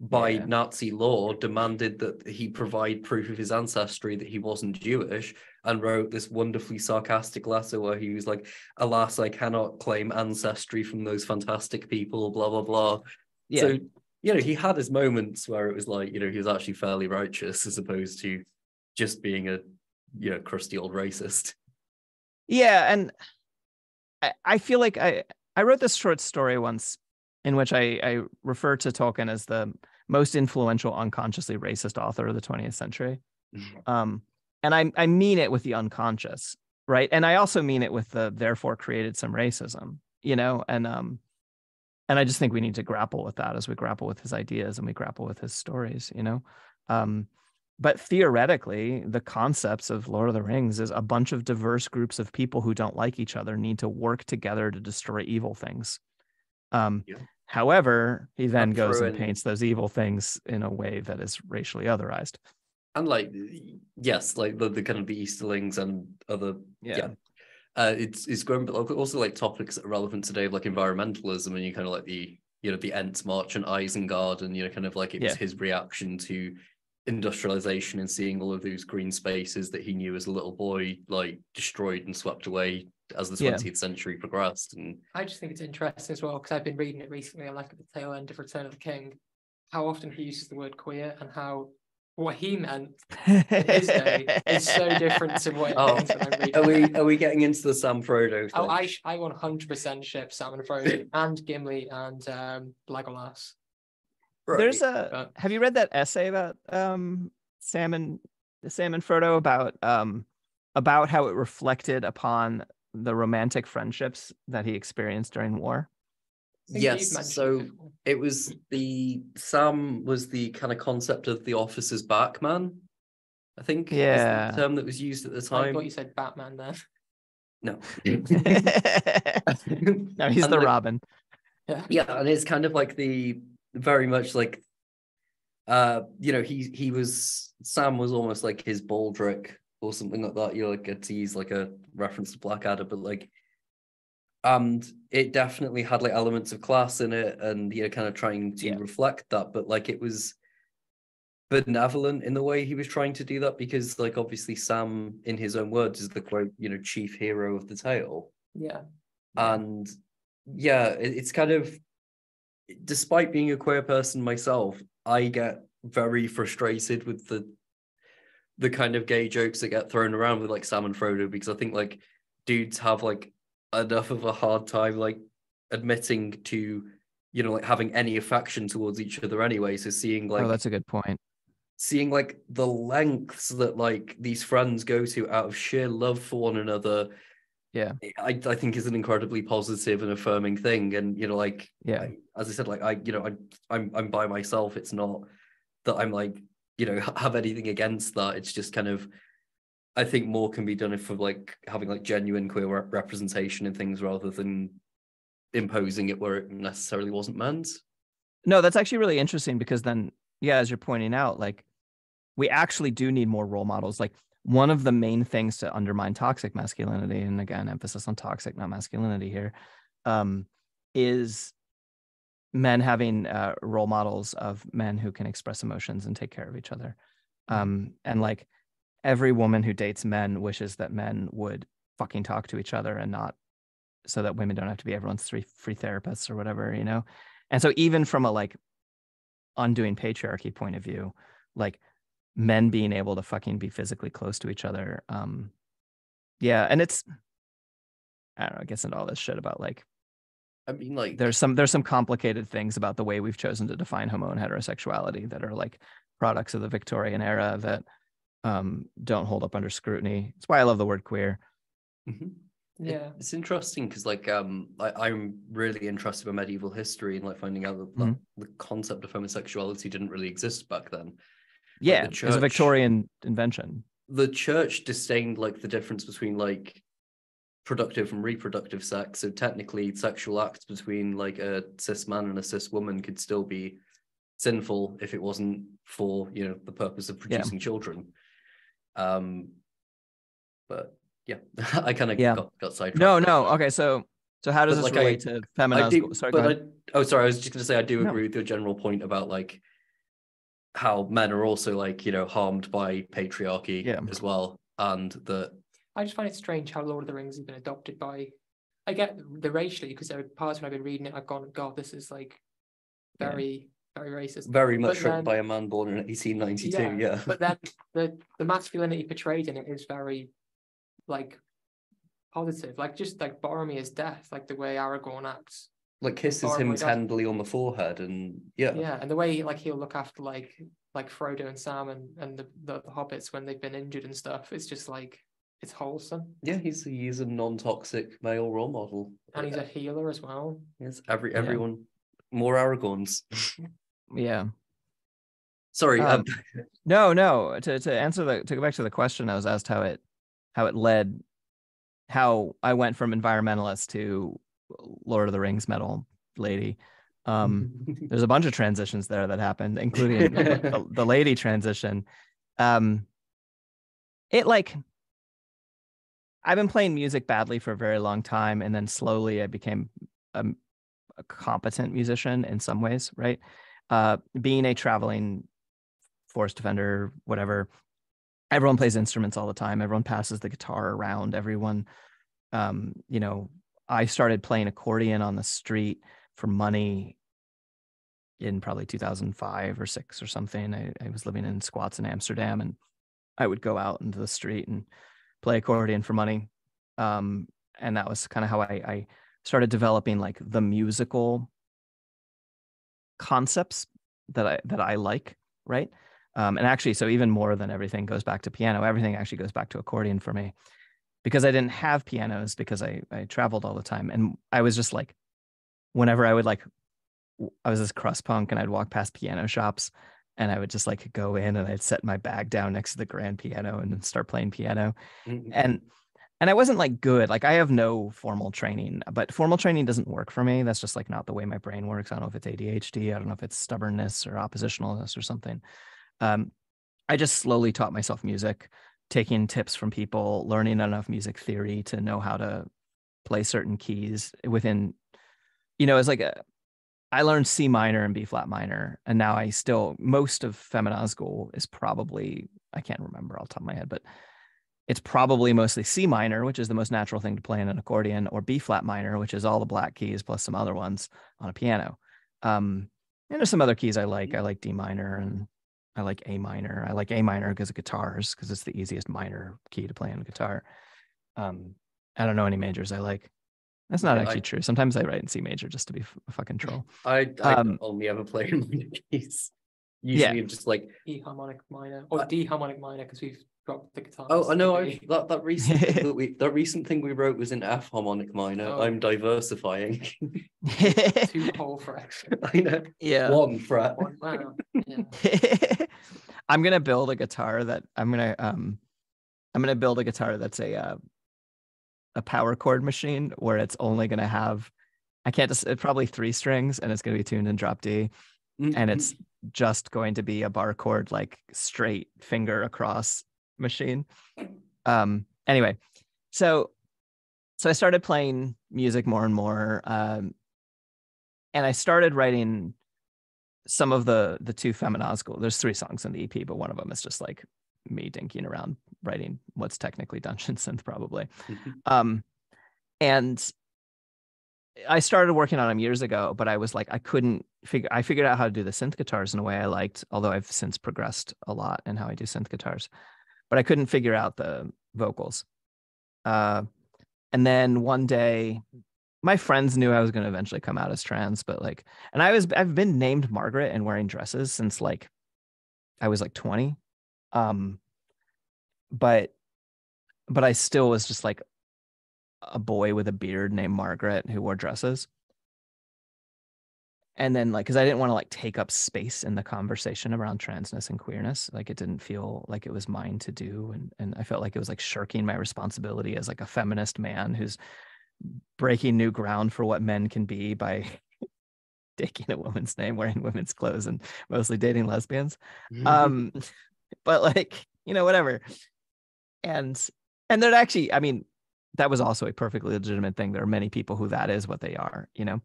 by Nazi law, demanded that he provide proof of his ancestry that he wasn't Jewish, and wrote this wonderfully sarcastic letter where he was like, alas, I cannot claim ancestry from those fantastic people, blah, blah, blah. Yeah. So, he had his moments where it was like, he was actually fairly righteous as opposed to just being a, crusty old racist. Yeah, and I feel like I wrote this short story once in which I refer to Tolkien as the most influential unconsciously racist author of the 20th century. And I mean it with the unconscious, right? And I also mean it with the therefore created some racism, and I just think we need to grapple with that as we grapple with his ideas and we grapple with his stories, But theoretically, the concepts of Lord of the Rings is a bunch of diverse groups of people who don't like each other need to work together to destroy evil things. However, he then goes and in... paints those evil things in a way that is racially otherized. And like, yes, like the kind of the Easterlings and other, it's growing, but also like topics that are relevant today, like environmentalism, and you kind of like the Ents March and Isengard, and kind of like it was his reaction to industrialization and seeing all of those green spaces that he knew as a little boy like destroyed and swept away as the 20th century progressed. And I just think it's interesting as well, because I've been reading it recently, and like at the tail end of Return of the King, how often he uses the word queer, and how what he meant in his day is so different to what it means when I'm reading. Are we getting into the Sam Frodo thing? Oh, I 100% ship Sam and Frodo and Gimli and Legolas. Right. There's have you read that essay about Sam and Frodo about how it reflected upon the romantic friendships that he experienced during war? Yes, so it was Sam was the kind of concept of the officer's back man, I think. Yeah. Is the term that was used at the time. I thought you said Batman then. No. No, he's the Robin. Yeah, and it's kind of like the very much like he was Sam was almost like his Baldric or something like that. You like get to use like a reference to Blackadder, but like and it definitely had like elements of class in it, and kind of trying to reflect that, but like it was benevolent in the way he was trying to do that, because like obviously Sam, in his own words, is the quote chief hero of the tale. And it's kind of, despite being a queer person myself, I get very frustrated with the kind of gay jokes that get thrown around with like Sam and Frodo, because I think like dudes have like enough of a hard time like admitting to like having any affection towards each other anyway. So seeing like that's a good point. Seeing like the lengths that like these friends go to out of sheer love for one another, I think is an incredibly positive and affirming thing. And as I said, like I'm by myself. It's not that I'm like have anything against that. It's just kind of, I think more can be done if we're like having like genuine queer representation in things rather than imposing it where it necessarily wasn't meant. No, that's actually really interesting, because then, as you're pointing out, like we actually do need more role models. Like one of the main things to undermine toxic masculinity, and again, emphasis on toxic, not masculinity here, is men having role models of men who can express emotions and take care of each other. And like, every woman who dates men wishes that men would fucking talk to each other, and not so that women don't have to be everyone's free therapists or whatever, And so even from a like undoing patriarchy point of view, like men being able to fucking be physically close to each other. And it's, I don't know, it gets into all this shit about like, I mean, like there's some complicated things about the way we've chosen to define homo and heterosexuality that are like products of the Victorian era that don't hold up under scrutiny. It's why I love the word queer. It's interesting because like I'm really interested in medieval history and like finding out that the concept of homosexuality didn't really exist back then. Like, it's a Victorian invention. The church disdained like the difference between like productive and reproductive sex, so technically sexual acts between like a cis man and a cis woman could still be sinful if it wasn't for the purpose of producing children. But I kind of got sidetracked. No. Okay, so how does this relate to Feminazgul? Sorry, go ahead. I was just going to say I do agree with your general point about like how men are also like harmed by patriarchy as well, and that I just find it strange how Lord of the Rings has been adopted by. I get the racially, because there are parts when I've been reading it, I've gone, God, this is like very racist. Very much written by a man born in 1892. But then the masculinity portrayed in it is very like positive, like just like Boromir's death, like the way Aragorn acts, like kisses him tenderly on the forehead, and and the way like he'll look after like Frodo and Sam and the hobbits when they've been injured and stuff. It's just like, it's wholesome. He's a non-toxic male role model, and he's a healer as well. Yes, everyone more Aragorns. Sorry. No. To answer to go back to the question, I was asked how it led, how I went from environmentalist to Lord of the Rings metal lady. There's a bunch of transitions there that happened, including the lady transition. It like, I've been playing music badly for a very long time, and then slowly I became a competent musician in some ways, right? Being a traveling forest defender, whatever, everyone plays instruments all the time. Everyone passes the guitar around. Everyone, you know, I started playing accordion on the street for money in probably 2005 or 6 or something. I was living in squats in Amsterdam, and I would go out into the street and play accordion for money. And that was kind of how I started developing like the musical concepts that I like, right? And actually, so even more than everything goes back to piano, everything actually goes back to accordion for me, because I didn't have pianos because I traveled all the time. And I was just like, whenever I would like, I was this crust punk and I'd walk past piano shops and I would just like go in and I'd set my bag down next to the grand piano and then start playing piano. And I wasn't like good. Like I have no formal training, but formal training doesn't work for me. That's just like not the way my brain works. I don't know if it's ADHD. I don't know if it's stubbornness or oppositionalness or something. I just slowly taught myself music, taking tips from people, learning enough music theory to know how to play certain keys within, you know, it's like I learned C minor and B flat minor, and now I still, most of Feminazgul is probably, I can't remember off the top of my head, but it's probably mostly C minor, which is the most natural thing to play in an accordion, or B flat minor, which is all the black keys plus some other ones on a piano. And there's some other keys I like. I like D minor and I like A minor. I like A minor because of guitars, because it's the easiest minor key to play on guitar. I don't know any majors I like. That's not actually true. Sometimes I write in C major just to be a fucking troll. I only ever play in minor keys. Usually just like E harmonic minor or D harmonic minor, because we've dropped the guitar. Oh, I know. That recent thing that recent thing we wrote was in F harmonic minor. Oh. I'm diversifying. 2 whole frets. I know. Yeah. 1 fret. Wow. Yeah. I'm gonna build a guitar that I'm gonna build a guitar that's a power chord machine where it's only gonna have, it's probably 3 strings, and it's gonna be tuned in drop D, and it's just going to be a bar chord, like straight finger across machine. Anyway, so I started playing music more and more, and I started writing some of the 2 Feminazgul. There's 3 songs in the EP, but one of them is just like me dinking around writing what's technically dungeon synth probably. And I started working on them years ago, but I was like, I figured out how to do the synth guitars in a way I liked, although I've since progressed a lot in how I do synth guitars, but I couldn't figure out the vocals. And then one day my friends knew I was going to eventually come out as trans, but like, and I've been named Margaret and wearing dresses since like I was like 20. But I still was just like a boy with a beard named Margaret who wore dresses. And then like, because I didn't want to like take up space in the conversation around transness and queerness. Like it didn't feel like it was mine to do. And I felt like it was like shirking my responsibility as like a feminist man who's breaking new ground for what men can be by taking a woman's name, wearing women's clothes, and mostly dating lesbians. But like, you know, whatever. And that actually, I mean, that was also a perfectly legitimate thing. There are many people who that is what they are, you know.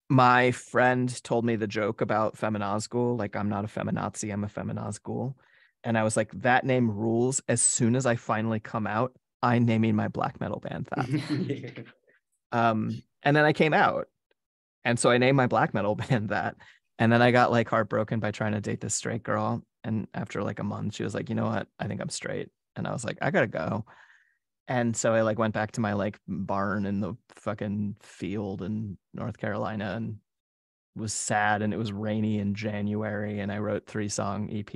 My friend told me the joke about Feminazgul, like I'm not a feminazi, I'm a Feminazgul. And I was like, that name rules. As soon as I finally come out, I'm naming my black metal band that. And then I came out. And so I named my black metal band that. And then I got like heartbroken by trying to date this straight girl. And after like a month, she was like, you know what? I think I'm straight. And I was like, I gotta go. And so I like went back to my like barn in the fucking field in North Carolina and was sad, and it was rainy in January, and I wrote 3-song EP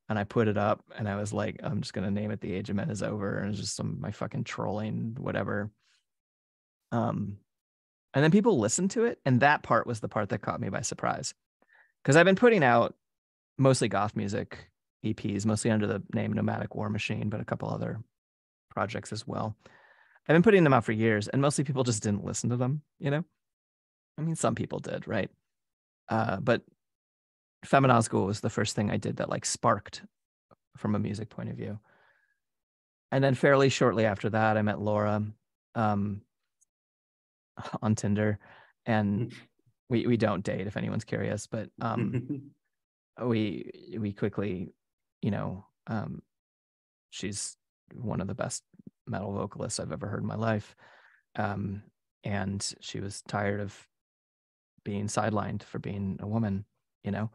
and I put it up, and I was like, I'm just gonna name it The Age of Men Is Over, and it's just my fucking trolling, whatever. And then people listened to it, and that part was the part that caught me by surprise, because I've been putting out mostly goth music EPs, mostly under the name Nomadic War Machine, but a couple other projects as well. I've been putting them out for years, and mostly people just didn't listen to them, you know? I mean, some people did, right? But Feminazgul was the first thing I did that like sparked from a music point of view. And then fairly shortly after that, I met Laura on Tinder, and we don't date, if anyone's curious, but we quickly, you know, she's one of the best metal vocalists I've ever heard in my life. And she was tired of being sidelined for being a woman, you know?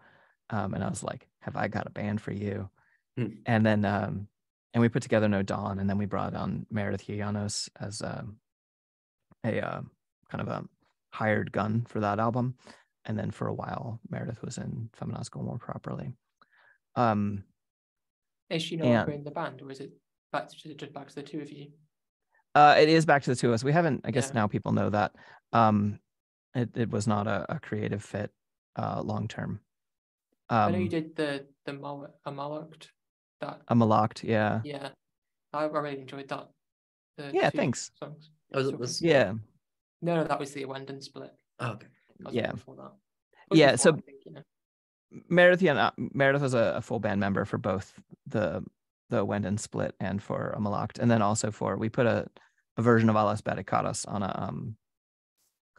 And I was like, have I got a band for you? And then, and we put together No Dawn, and then we brought on Meredith Killjoy as a kind of a hired gun for that album. And then for a while, Meredith was in Feminazgul more properly. Is she no longer in the band, or is it just back to the two of you? It is back to the two of us. We haven't, I guess now people know that. It was not a creative fit long term. I know you did the Amalakt. Amalakt, yeah. Yeah, I really enjoyed that. Yeah, thanks. Songs. Yeah. No, that was the Wendon split. Oh, okay. Yeah. Before that. Yeah, so I think, you know. Meredith was a full band member for both the Wendon split and for Amalakt, and then also we put a version of Alas Baticatas on a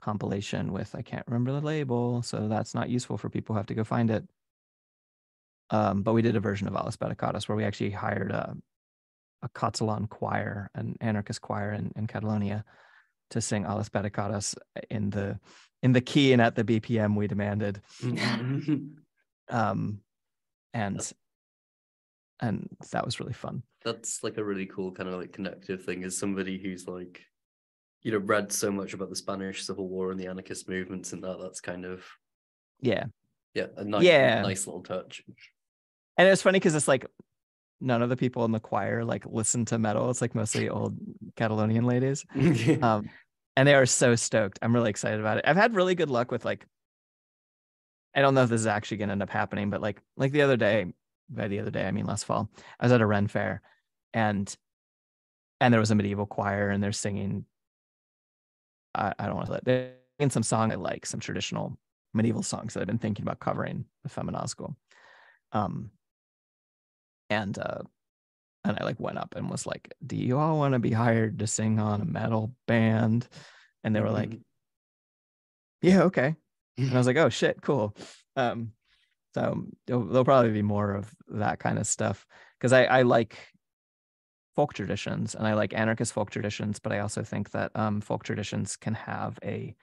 compilation with, I can't remember the label, so that's not useful for people who have to go find it. But we did a version of Alas Baticatas where we actually hired a Catalan choir, an anarchist choir in Catalonia, to sing Alas Baticatas in the key and at the BPM we demanded. And that was really fun. That's like a really cool kind of like connective thing, as somebody who's like, you know, read so much about the Spanish Civil War and the anarchist movements, and that's kind of a nice little touch. And it's funny because it's like none of the people in the choir like listen to metal. It's like mostly old Catalonian ladies. And they are so stoked. I'm really excited about it. I've had really good luck with like, I don't know if this is actually going to end up happening, but like the other day, I mean last fall, I was at a Ren fair, and there was a medieval choir, and they're singing, I don't want to let, they're singing some song I like, some traditional medieval songs that I've been thinking about covering the Feminazgul. And I like went up and was like, do you all want to be hired to sing on a metal band? And they were like, yeah, okay. And I was like, oh shit, cool. So there'll probably be more of that kind of stuff, because I like folk traditions and I like anarchist folk traditions, but I also think that folk traditions can have a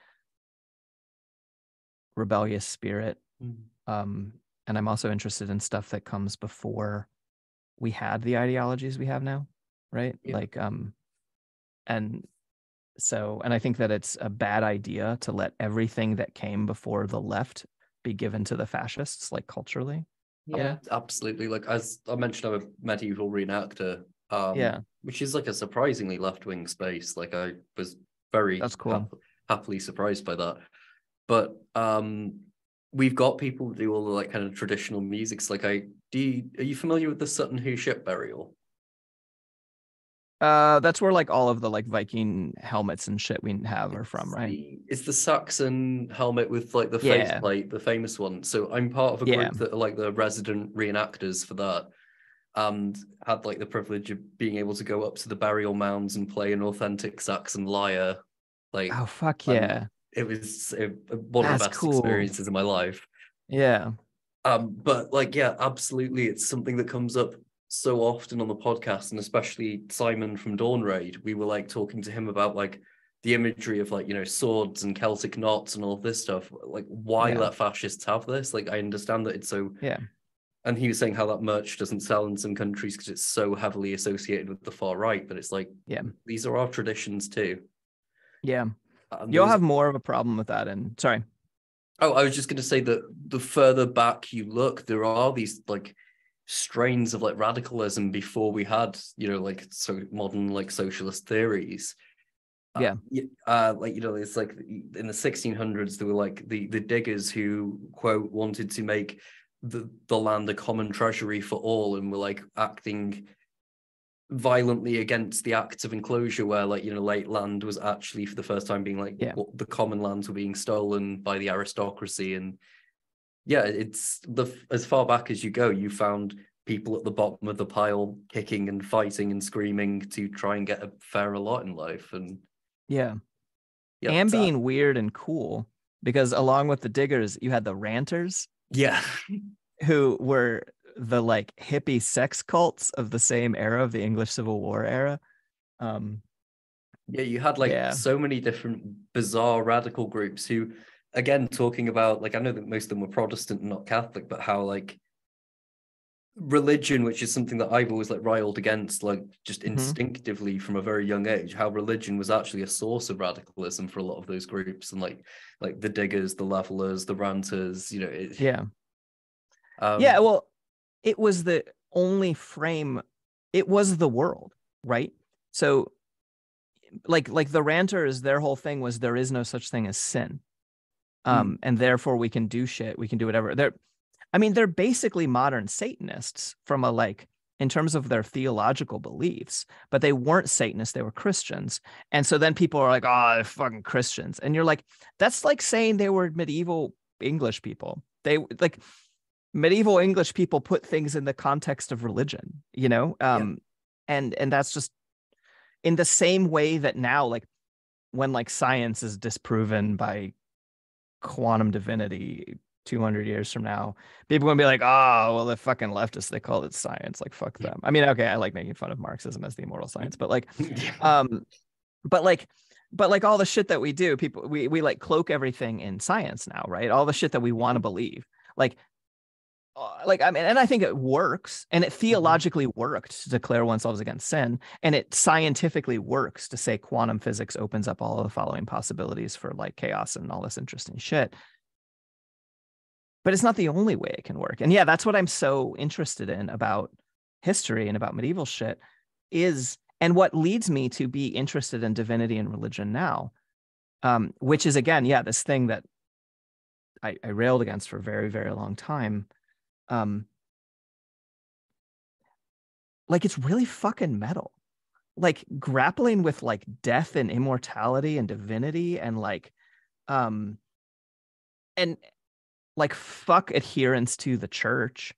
rebellious spirit. And I'm also interested in stuff that comes before we had the ideologies we have now, right? Yeah. Like, and I think that it's a bad idea to let everything that came before the left be given to the fascists, like culturally. Yeah, absolutely. Like, as I mentioned, I'm a medieval reenactor, which is like a surprisingly left-wing space. Like, I was very happily surprised by that. But we've got people who do all the like kind of traditional musics. Like, are you familiar with the Sutton Hoo ship burial? That's where like all of the like Viking helmets and shit we have are from, right? It's the Saxon helmet with like the faceplate, the famous one. So I'm part of a group that are like the resident reenactors for that, and had like the privilege of being able to go up to the burial mounds and play an authentic Saxon lyre. Like, oh fuck yeah. It was one of the best experiences of my life. Yeah. But like, yeah, absolutely. It's something that comes up so often on the podcast, and especially Simon from Dawn Raid. We were like talking to him about like the imagery of like, you know, swords and Celtic knots and all this stuff. Like, why let fascists have this? Like, I understand that it's so. Yeah. And he was saying how that merch doesn't sell in some countries because it's so heavily associated with the far right. But it's like, these are our traditions too. Yeah. You'll have more of a problem with that. And sorry. Oh, I was just going to say that the further back you look, there are these like strains of like radicalism before we had, you know, like so modern like socialist theories. Like, you know, it's like in the 1600s there were like the diggers who, quote, wanted to make the land a common treasury for all, and were like acting violently against the acts of enclosure, where like, you know, late land was actually for the first time being like, what the common lands were being stolen by the aristocracy. And yeah, it's as far back as you go, you found people at the bottom of the pile kicking and fighting and screaming to try and get a fairer lot in life. And and being weird and cool, because along with the diggers, you had the ranters, who were the like hippie sex cults of the same era, of the English Civil War era. You had like so many different bizarre radical groups who, again, talking about, like, I know that most of them were Protestant and not Catholic, but how like religion, which is something that I've always like riled against, like just instinctively from a very young age, how religion was actually a source of radicalism for a lot of those groups, and like the diggers, the levelers, the ranters, you know. Well, it was the only frame. It was the world, right? So like the ranters, their whole thing was there is no such thing as sin. And therefore we can do shit. We can do whatever. They're basically modern Satanists from a like, in terms of their theological beliefs, but they weren't Satanists. They were Christians. And so then people are like, oh, they're fucking Christians. And you're like, that's like saying they were medieval English people. They like medieval English people put things in the context of religion, you know? And that's just in the same way that now, like when like science is disproven by quantum divinity 200 years from now, people are gonna be like, oh, well, the fucking leftists, they call it science, like fuck them. I mean, okay, I like making fun of Marxism as the immortal science, but like but like all the shit that we do, people we like cloak everything in science now, right? All the shit that we want to believe, like I mean, and I think it works, and it theologically worked to declare oneself against sin, and it scientifically works to say quantum physics opens up all of the following possibilities for like chaos and all this interesting shit. But it's not the only way it can work. And yeah, that's what I'm so interested in about history and about medieval shit is, and what leads me to be interested in divinity and religion now, which is, again, this thing that I railed against for a very, very long time. Like, it's really fucking metal. Like, grappling with like death and immortality and divinity and like, and like fuck adherence to the church,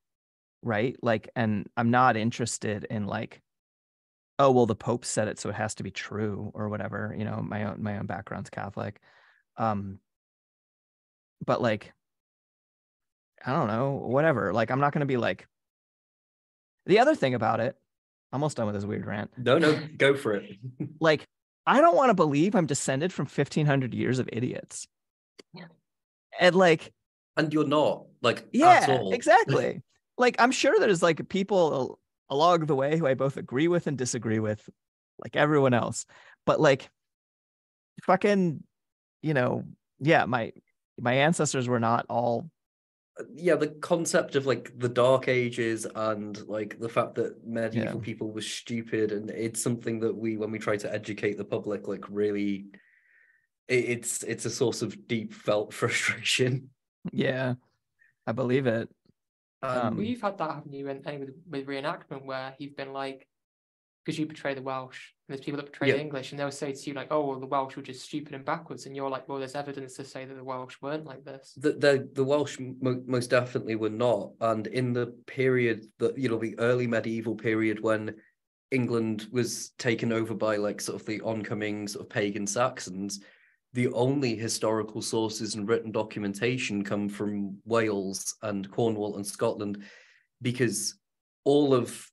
right? Like, and I'm not interested in like, oh, well, the Pope said it, so it has to be true or whatever, you know, my own background's Catholic. But like, I don't know, whatever. Like, I'm not going to be like, the other thing about it, almost done with this weird rant. No, go for it. Like, I don't want to believe I'm descended from 1500 years of idiots. And like, and you're not, like, at all. Exactly. Like, I'm sure there's like people along the way who I both agree with and disagree with, like everyone else. But like, fucking, you know, my ancestors were not all. The concept of like the Dark Ages and like the fact that medieval people were stupid, and it's something that when we try to educate the public, like really, it's a source of deep felt frustration. Yeah, I believe it. We've had that happen to you with reenactment, where you've been like, because you portray the Welsh, and there's people that portray the English, and they'll say to you like, oh, well, the Welsh were just stupid and backwards, and you're like, well, there's evidence to say that the Welsh weren't like this. The Welsh most definitely were not, and in the period that, you know, the early medieval period when England was taken over by like sort of the oncoming sort of pagan Saxons, the only historical sources and written documentation come from Wales and Cornwall and Scotland, because all of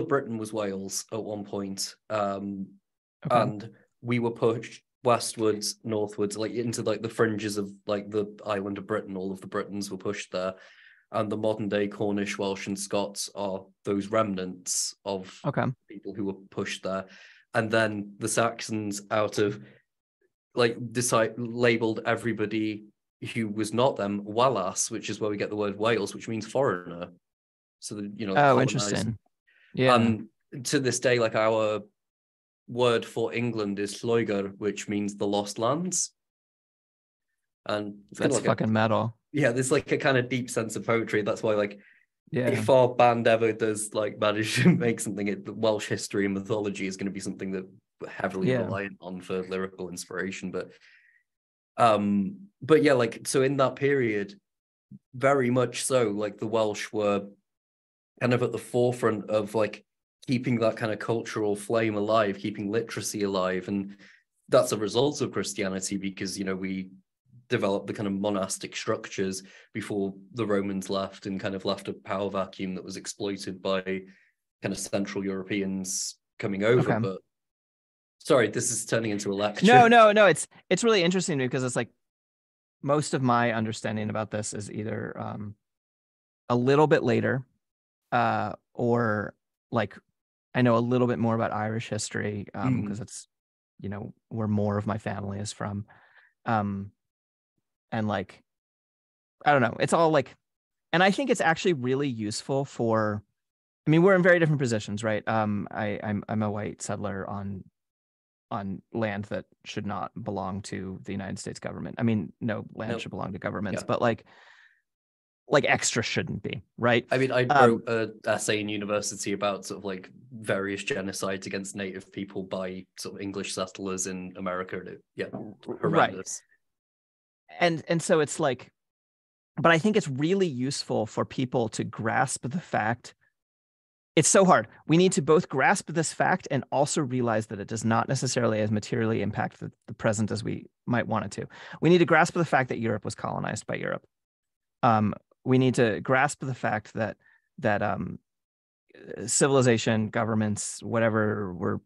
Britain was Wales at one point, and we were pushed westwards, northwards, like into like the fringes of like the island of Britain. All of the Britons were pushed there, and the modern day Cornish, Welsh, and Scots are those remnants of people who were pushed there, and then the Saxons, out of like labeled everybody who was not them Wallace, which is where we get the word Wales, which means foreigner. So the, you know, interesting. Yeah. And to this day, like, our word for England is Lloegr, which means the lost lands. And that's like fucking metal. Yeah, there's like a kind of deep sense of poetry. That's why, like, if our band ever does like manage to make something, the Welsh history and mythology is going to be something that we're heavily reliant on for lyrical inspiration. But yeah, like, so in that period, very much so, like the Welsh were kind of at the forefront of like keeping that kind of cultural flame alive, keeping literacy alive. And that's a result of Christianity, because, you know, we developed the kind of monastic structures before the Romans left, and kind of left a power vacuum that was exploited by kind of Central Europeans coming over. But sorry, this is turning into a lecture. No, it's really interesting because it's like most of my understanding about this is either a little bit later, or like I know a little bit more about Irish history because it's, you know, where more of my family is from. And like, I don't know, it's all like, and I think it's actually really useful for, I mean, we're in very different positions, right? I'm a white settler on land that should not belong to the United States government. I mean, no land should belong to governments, but like extra shouldn't be, right? I mean, I wrote an essay in university about sort of like various genocides against Native people by sort of English settlers in America. Horrendous. Right. And so it's like, but I think it's really useful for people to grasp the fact. It's so hard. We need to both grasp this fact and also realize that it does not necessarily as materially impact the present as we might want it to. We need to grasp the fact that Europe was colonized by Europe. We need to grasp the fact that civilization, governments, whatever we're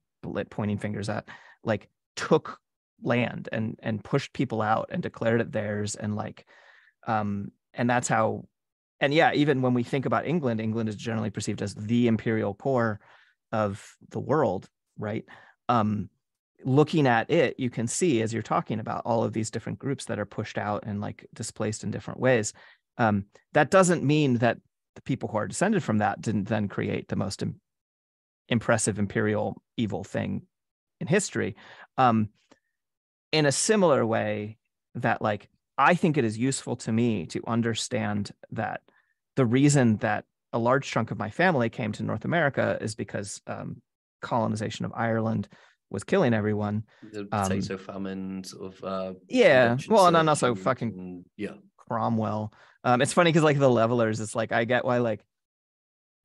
pointing fingers at, like took land and pushed people out and declared it theirs, and like and that's how. And yeah, even when we think about England is generally perceived as the imperial core of the world, right? Looking at it, you can see, as you're talking about, all of these different groups that are pushed out and like displaced in different ways. That doesn't mean that the people who are descended from that didn't then create the most impressive imperial evil thing in history. In a similar way that, like, I think it is useful to me to understand that the reason that a large chunk of my family came to North America is because colonization of Ireland was killing everyone. The potato famine sort of well, and then also fucking Cromwell. It's funny because like the Levelers, it's like I get why like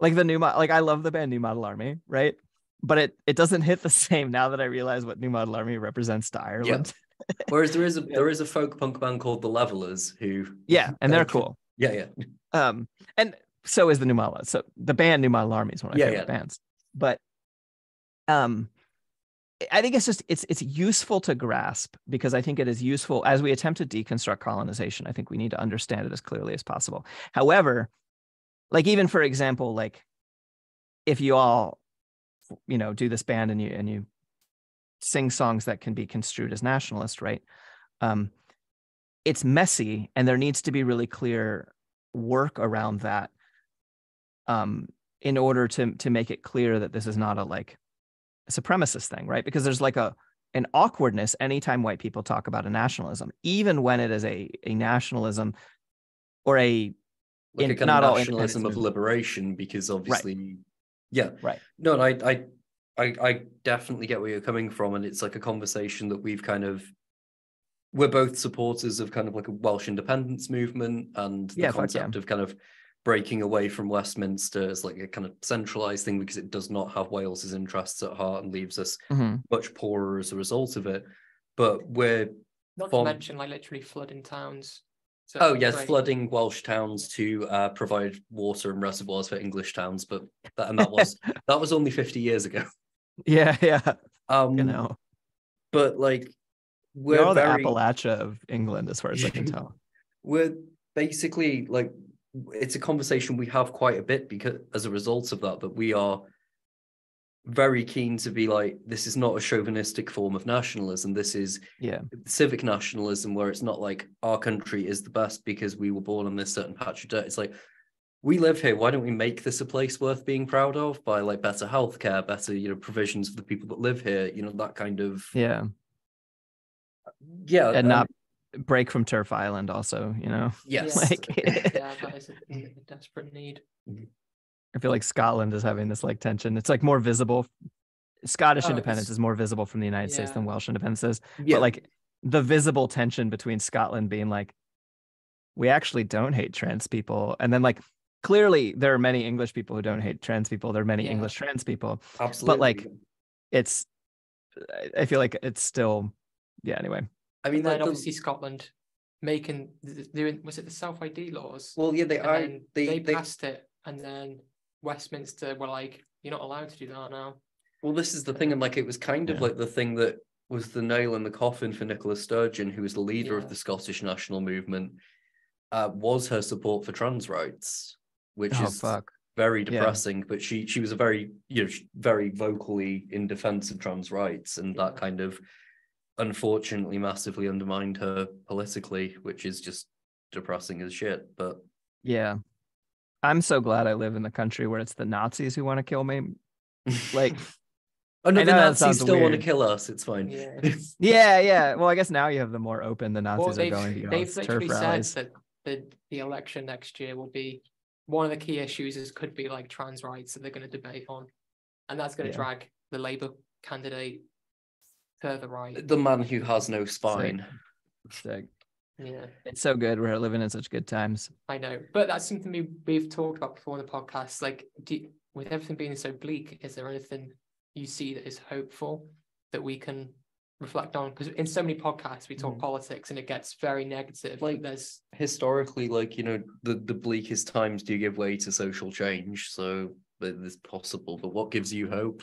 the new like I love the band New Model Army, right? But it doesn't hit the same now that I realize what New Model Army represents to Ireland. Yeah. Whereas there is a folk punk band called the Levelers who and they're cool. Yeah. And so is the New Model. So the band New Model Army is one of my favorite bands. But I think it's just it's useful to grasp, because I think it is useful as we attempt to deconstruct colonization. I think we need to understand it as clearly as possible. However, like even for example, like if you all, you know, do this band and you sing songs that can be construed as nationalist, right? It's messy, and there needs to be really clear work around that in order to make it clear that this is not a like supremacist thing, right? Because there's like an awkwardness anytime white people talk about a nationalism, even when it is a nationalism or a like a kind of nationalism of liberation, because obviously no, and I definitely get where you're coming from, and it's like a conversation that we're both supporters of kind of like a Welsh independence movement, and the concept of kind of breaking away from Westminster as like a kind of centralized thing, because it does not have Wales's interests at heart and leaves us much poorer as a result of it. But we're not to mention like literally flooding towns. So flooding Welsh towns to provide water and reservoirs for English towns, but that was only 50 years ago. Yeah. You know, but like we're all the Appalachia of England, as far as I can tell. We're basically like, it's a conversation we have quite a bit because as a result of that we are very keen to be like, this is not a chauvinistic form of nationalism. This is civic nationalism, where it's not like our country is the best because we were born on this certain patch of dirt. It's like, we live here. Why don't we make this a place worth being proud of by like better healthcare, better, you know, provisions for the people that live here, you know, that kind of and not break from Turf Island also, Yes. like yeah, that is a desperate need. I feel like Scotland is having this like tension. It's like more visible. Scottish independence is more visible from the United States than Welsh independence is. Yeah. But like the visible tension between Scotland being like, we actually don't hate trans people, and then like clearly there are many English people who don't hate trans people. There are many English trans people. Absolutely. But like I feel like it's still, anyway. I mean, like obviously Scotland doing, was it the Self ID laws? Well, yeah, they passed it, and then Westminster were like, you're not allowed to do that now. Well, this is the thing, and like it was kind of like the thing that was the nail in the coffin for Nicola Sturgeon, who was the leader of the Scottish national movement, was her support for trans rights, which is very depressing. But she was a very very vocally in defense of trans rights, and that kind of unfortunately massively undermined her politically, which is just depressing as shit. But yeah, I'm so glad I live in the country where it's the Nazis who want to kill me. Like, oh no, the Nazis still want to kill us. It's fine. Yeah. Well, I guess now you have the more open the Nazis are going to. They've literally said that the election next year will be one of the key issues. Could be like trans rights that they're going to debate on, and that's going to drag the Labour candidate further right. The man who has no spine. Sick. Yeah, it's so good. We're living in such good times. I know, but that's something we've talked about before in the podcast. Like, with everything being so bleak, is there anything you see that is hopeful that we can reflect on? Because in so many podcasts we talk politics and it gets very negative. Like, there's historically, like, the bleakest times do give way to social change, so it's possible. But what gives you hope?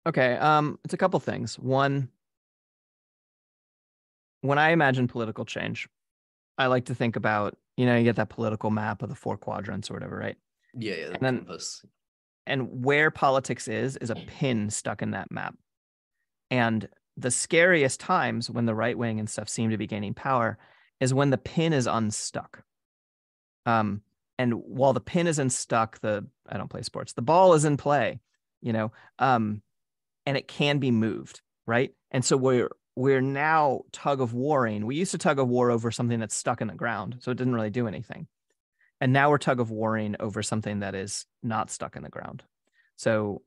Okay, it's a couple things. One, when I imagine political change, I like to think about, you get that political map of the 4 quadrants or whatever, right? Yeah, the compass. And where politics is a pin stuck in that map. And the scariest times when the right wing and stuff seem to be gaining power is when the pin is unstuck. And while the pin is unstuck, I don't play sports, the ball is in play, and it can be moved, right? And so we're now tug of warring. We used to tug of war over something that's stuck in the ground, so it didn't really do anything. And now we're tug of warring over something that is not stuck in the ground. So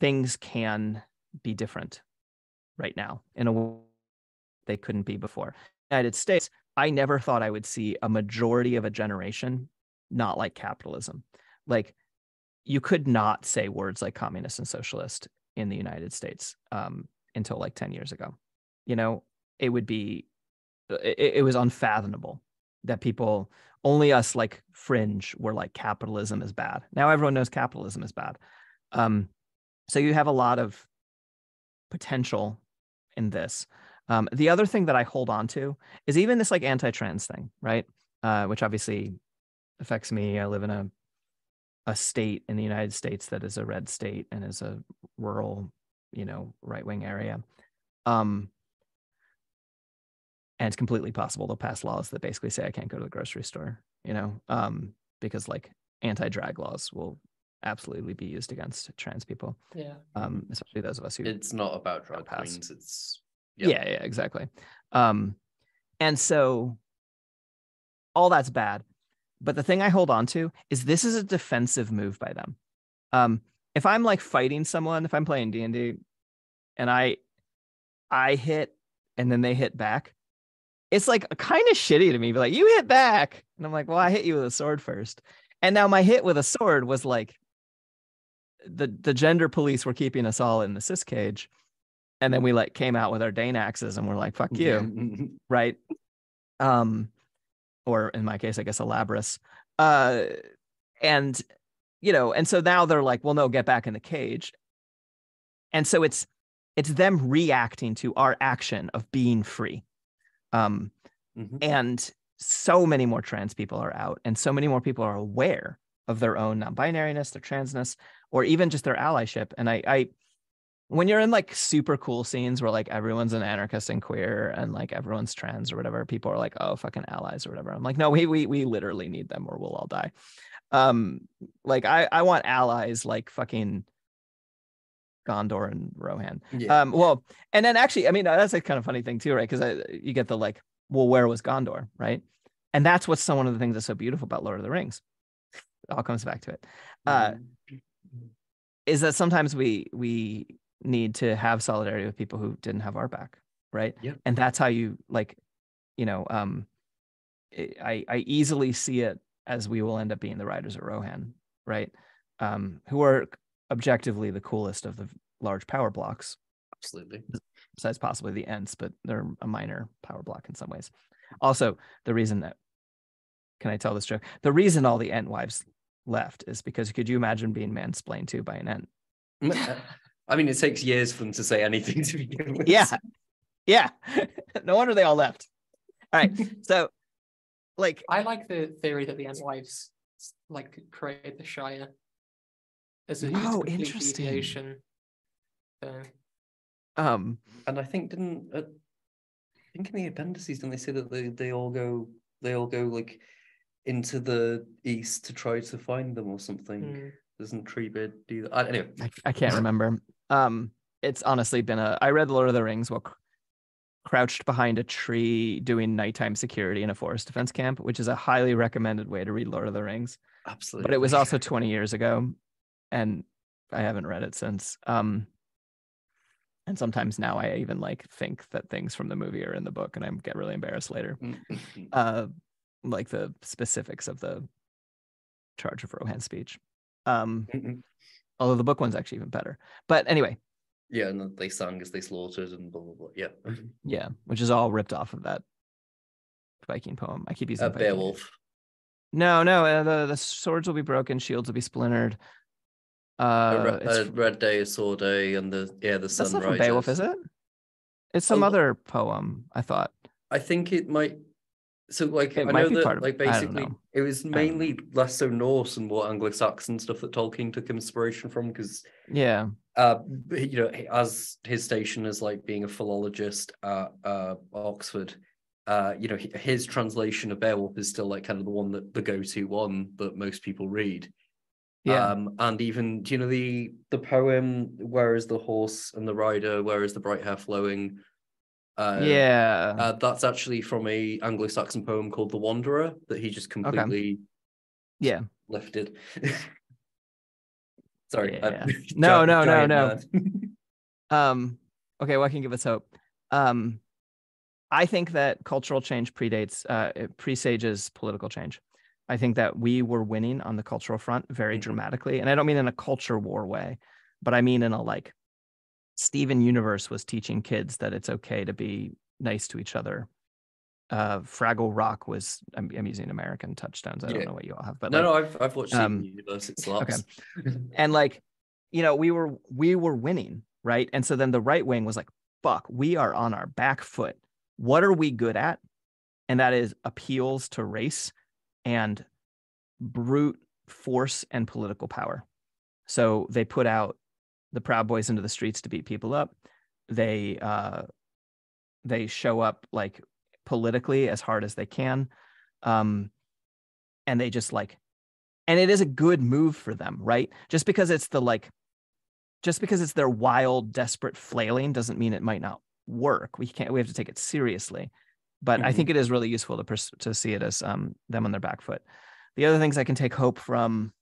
things can be different right now in a way they couldn't be before. United States, I never thought I would see a majority of a generation not like capitalism. Like, you could not say words like communist and socialist in the United States until like 10 years ago. It was unfathomable that people, only us like fringe, were like, capitalism is bad. Now everyone knows capitalism is bad. So you have a lot of potential in this. The other thing that I hold on to is even this like anti-trans thing, right? Which obviously affects me. I live in a state in the United States that is a red state and is a rural, right-wing area. And it's completely possible to pass laws that basically say I can't go to the grocery store, because like anti-drag laws will absolutely be used against trans people. Yeah. Especially those of us who. It's not about drag queens. It's yeah, exactly. And so all that's bad. But the thing I hold on to is this is a defensive move by them. If I'm like fighting someone, if I'm playing D&D and I hit and then they hit back, it's like kind of shitty to me. Be like, you hit back. And I'm like, well, I hit you with a sword first. And now my hit with a sword was like the gender police were keeping us all in the cis cage. And then we like came out with our Dane axes and we're like, fuck you. Right. Or in my case, I guess a Labras. And so now they're like, well, no, get back in the cage. And so it's them reacting to our action of being free. And so many more trans people are out, and so many more people are aware of their own non-binariness, their transness, or even just their allyship. And I when you're in like super cool scenes where like everyone's an anarchist and queer and like everyone's trans or whatever, people are like, oh, fucking allies or whatever. I'm like, no, we literally need them or we'll all die. Like I want allies like fucking Gondor and Rohan. Yeah. Well, and then actually, I mean, that's a kind of funny thing too, right? Because you get the like, well, where was Gondor, right? And that's what's one of the things that's so beautiful about Lord of the Rings. It all comes back to it. Is that sometimes we need to have solidarity with people who didn't have our back, right? Yeah. And that's how you like, you know, I easily see it as we will end up being the riders of Rohan, right? Who are objectively the coolest of the large power blocks. Absolutely. Besides possibly the Ents, but they're a minor power block in some ways. Also, the reason that, can I tell this joke? The reason all the Ent wives left is because could you imagine being mansplained to by an Ent? I mean, it takes years for them to say anything to begin with. Yeah. No wonder they all left. All right. So, like, I like the theory that the Ent wives like created the Shire as a complete interesting deviation. And I think in the appendices, didn't they say that they all go like into the east to try to find them or something? Doesn't Treebeard do that? Anyway, I can't remember. It's honestly been I read Lord of the Rings while crouched behind a tree doing nighttime security in a forest defense camp, which is a highly recommended way to read Lord of the Rings. Absolutely. But it was also 20 years ago, and I haven't read it since. And sometimes now I even like think that things from the movie are in the book, and I get really embarrassed later. Like the specifics of the Charge of Rohan speech. Although the book one's actually even better. But anyway. Yeah, and they sang as they slaughtered and blah, blah, blah. Yeah. Yeah, which is all ripped off of that Viking poem. I keep using Viking. Beowulf. No, the swords will be broken, shields will be splintered. Red Day, a Sword Day, and the sun That's not rises. from Beowulf, is it? It's some other poem, I thought. I think it might. So, like, It I might know be that, part of like, it. I don't basically, know. it was mainly less so Norse and more Anglo-Saxon stuff that Tolkien took inspiration from, because, yeah, you know, as his station as like being a philologist at Oxford, you know, his translation of Beowulf is still like kind of the one that the go-to one that most people read. Yeah. And even, do you know the poem "Where is the horse and the rider? Where is the bright hair flowing?" That's actually from a Anglo-Saxon poem called "The Wanderer" that he just completely lifted. Sorry. Yeah. No. Okay, well, I can give us hope. I think that cultural change presages political change. I think that we were winning on the cultural front very dramatically. And I don't mean in a culture war way, but I mean in a like Steven Universe was teaching kids that it's okay to be nice to each other. Fraggle Rock was, I'm using American touchstones. I don't know what you all have, but I've watched Steven Universe. It slaps. Okay. And like, you know, we were winning, right? And so then the right wing was like, fuck, we are on our back foot. What are we good at? And that is appeals to race and brute force and political power. So they put out the Proud Boys into the streets to beat people up. They show up like politically as hard as they can. And they just like, and it is a good move for them, right? Just because it's their wild, desperate flailing doesn't mean it might not work. We have to take it seriously. But I think it is really useful to see it as them on their back foot. The other things I can take hope from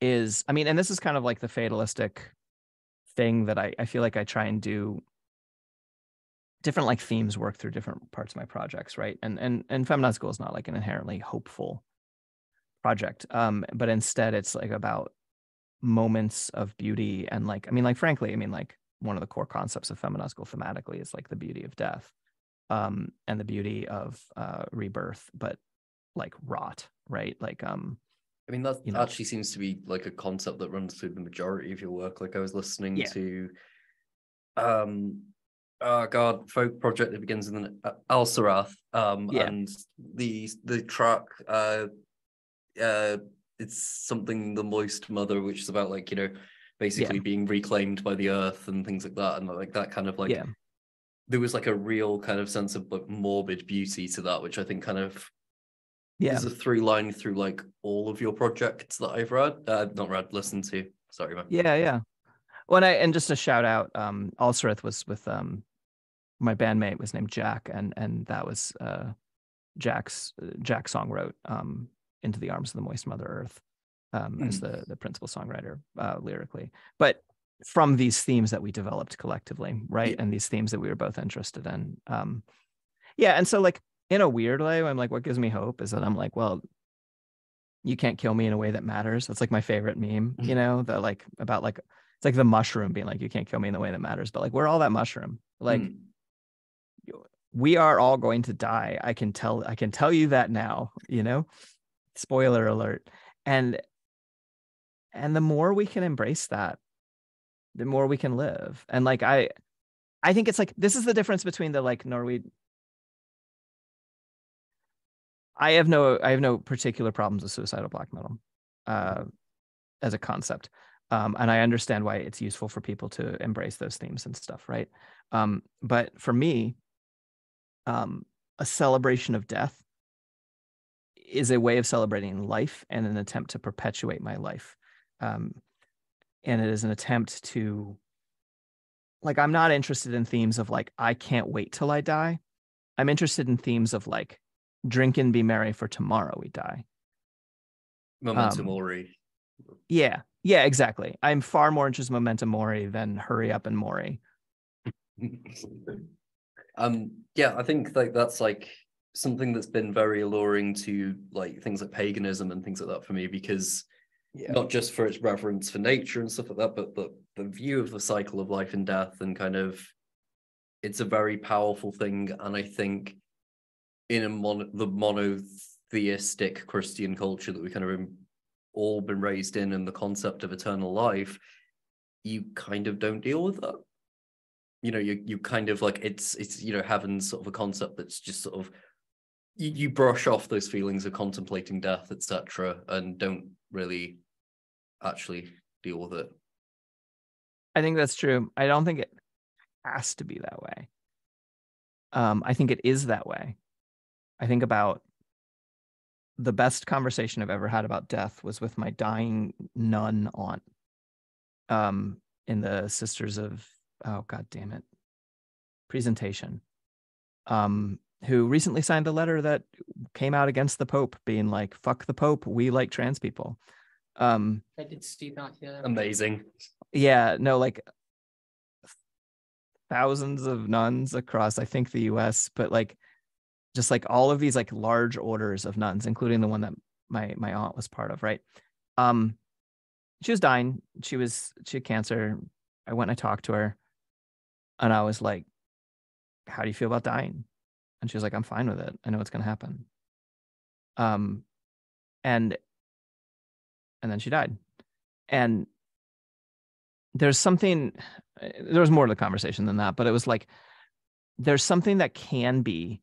is, I mean, and this is kind of like the fatalistic thing that I feel like I try and do. Different like themes work through different parts of my projects, right? And Feminazgul is not like an inherently hopeful project, but instead it's like about moments of beauty and like, I mean, like frankly, I mean, like one of the core concepts of Feminazgul thematically is like the beauty of death, and the beauty of rebirth, but like rot, right? Like I mean, that actually seems to be like a concept that runs through the majority of your work. Like I was listening to oh god, folk project that begins with an Al-Sarath, and the track it's something The Moist Mother, which is about like, you know, basically being reclaimed by the earth and things like that, and like that kind of like there was like a real kind of sense of like morbid beauty to that, which I think kind of is a through line through like all of your projects that I've listened to. Sorry, man. Yeah. And just a shout out, Alsrith was with my bandmate was named Jack, and that was Jack's song wrote Into the Arms of the Moist Mother Earth as the principal songwriter lyrically. But from these themes that we developed collectively, right? And these themes that we were both interested in. And so like in a weird way, I'm like, what gives me hope is that I'm like, well, you can't kill me in a way that matters. That's like my favorite meme, you know, that like about like, it's like the mushroom being like, you can't kill me in the way that matters, but like, we're all that mushroom. Like we are all going to die. I can tell you that now, you know, spoiler alert. And the more we can embrace that, the more we can live. And like, I think it's like, this is the difference between the like Norwegian. I have no particular problems with suicidal black metal as a concept. And I understand why it's useful for people to embrace those themes and stuff, right? But for me, a celebration of death is a way of celebrating life and an attempt to perpetuate my life. And it is an attempt to, like, I'm not interested in themes of like, I can't wait till I die. I'm interested in themes of like, drink and be merry for tomorrow we die. Memento Mori. Yeah, exactly. I'm far more interested in Memento Mori than hurry up and Mori. I think like that's like something that's been very alluring to like things like paganism and things like that for me, because not just for its reverence for nature and stuff like that, but the view of the cycle of life and death, and kind of it's a very powerful thing. And I think in the monotheistic Christian culture that we kind of all been raised in, and the concept of eternal life, you kind of don't deal with that. You know, you kind of like it's you know, heaven's sort of a concept that's just sort of you brush off those feelings of contemplating death, etc., and don't really actually deal with it. I think that's true. I don't think it has to be that way. I think it is that way. I think about the best conversation I've ever had about death was with my dying nun aunt in the Sisters of, oh, God damn it, presentation, who recently signed a letter that came out against the Pope, being like, fuck the Pope, we like trans people. I did see that, yeah. Amazing. Yeah, no, like thousands of nuns across, I think, the US, but like, just like all of these like large orders of nuns, including the one that my aunt was part of, right? She was dying. She had cancer. I went and I talked to her, and I was like, how do you feel about dying? And she was like, I'm fine with it. I know what's going to happen. And then she died. And there's something, there was more to the conversation than that, but it was like, there's something that can be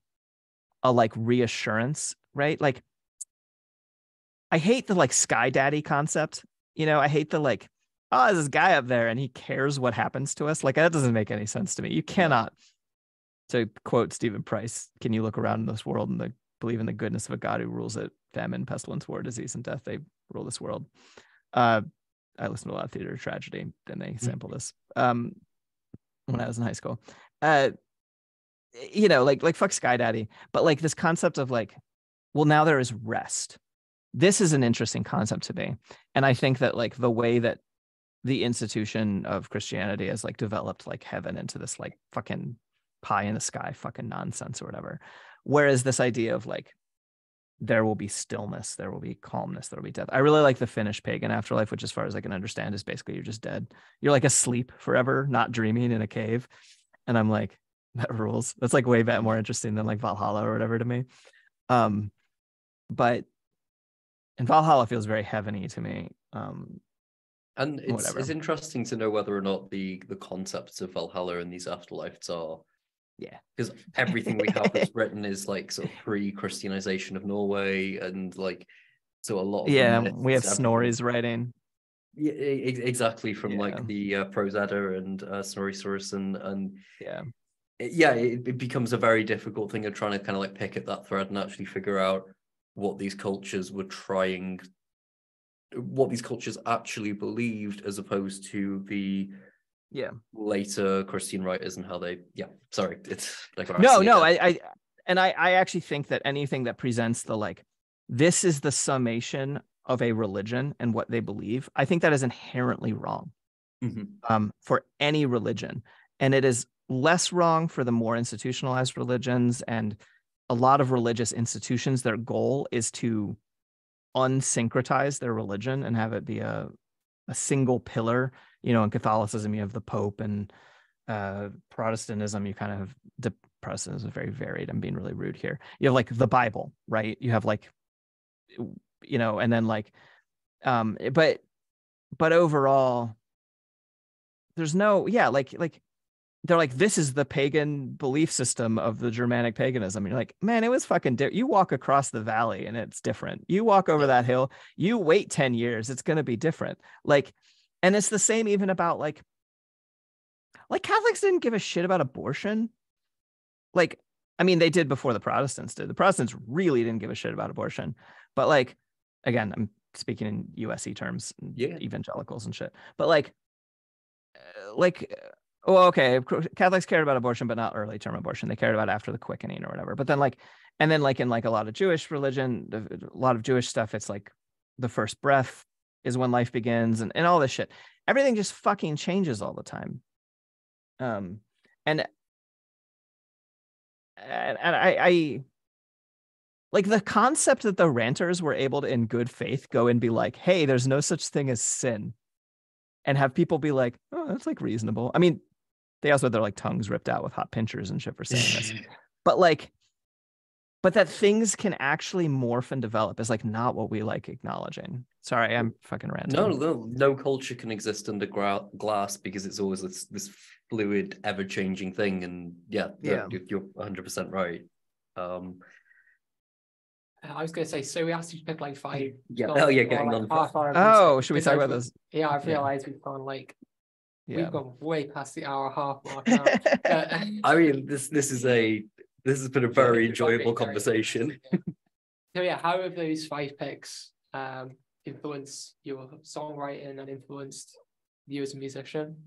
a like reassurance, right? Like, I hate the like sky daddy concept. You know, I hate the like, oh, there's this guy up there and he cares what happens to us. Like, that doesn't make any sense to me. You cannot, to quote Stephen Price, can you look around in this world and believe in the goodness of a God who rules it? Famine, pestilence, war, disease, and death, they rule this world. I listened to a lot of theater tragedy, and they sample this when I was in high school. You know, like fuck Sky Daddy, but like this concept of like, well, now there is rest. This is an interesting concept to me. And I think that like the way that the institution of Christianity has like developed like heaven into this like fucking pie in the sky fucking nonsense or whatever. Whereas this idea of like, there will be stillness, there will be calmness, there will be death. I really like the Finnish pagan afterlife, which as far as I can understand is basically you're just dead. You're like asleep forever, not dreaming in a cave. And I'm like, that rules. That's like way more interesting than like Valhalla or whatever to me. But and Valhalla feels very heaven-y to me. And it's interesting to know whether or not the concepts of Valhalla and these afterlives are, because everything we have that's written is like sort of pre-Christianization of Norway, and like so a lot of we have Snorri's writing. Yeah, exactly, from like the Prose Edda and Snorri Sturluson, and it becomes a very difficult thing of trying to kind of like pick at that thread and actually figure out what these cultures actually believed, as opposed to the later Christian writers and how they sorry, it's like I actually think that anything that presents the like this is the summation of a religion and what they believe, I think that is inherently wrong for any religion, and it is less wrong for the more institutionalized religions. And a lot of religious institutions, their goal is to unsyncretize their religion and have it be a single pillar. You know, in Catholicism, you have the Pope, and Protestantism, you kind of have Protestantism is very varied. I'm being really rude here. You have like the Bible, right? You have like, you know, and then like, but overall, there's no, like they're like, this is the pagan belief system of the Germanic paganism. And you're like, man, it was fucking different. You walk across the valley and it's different. You walk over that hill, you wait 10 years, it's going to be different. Like, and it's the same even about like Catholics didn't give a shit about abortion. Like, I mean, they did before the Protestants did. The Protestants really didn't give a shit about abortion. But like, again, I'm speaking in USC terms, evangelicals and shit. But like, well, okay, Catholics cared about abortion, but not early term abortion. They cared about after the quickening or whatever. But then like, and then like in like a lot of Jewish religion, a lot of Jewish stuff, it's like the first breath is when life begins, and all this shit. Everything just fucking changes all the time. And I like the concept that the ranters were able to, in good faith, go and be like, hey, there's no such thing as sin. And have people be like, oh, that's like reasonable. I mean, they also had their like tongues ripped out with hot pinchers and shit for saying this. But that things can actually morph and develop is like not what we like acknowledging. Sorry, I'm fucking ranting. No culture can exist under glass because it's always this fluid, ever-changing thing. And you're 100% right. I was going to say, so we asked you to pick like 5. Getting on. Oh, should we talk about this? Yeah, I've realized we've gone like we've gone way past the hour half mark now. I mean, this has been a very enjoyable conversation. So yeah, how have those 5 picks influenced your songwriting and influenced you as a musician?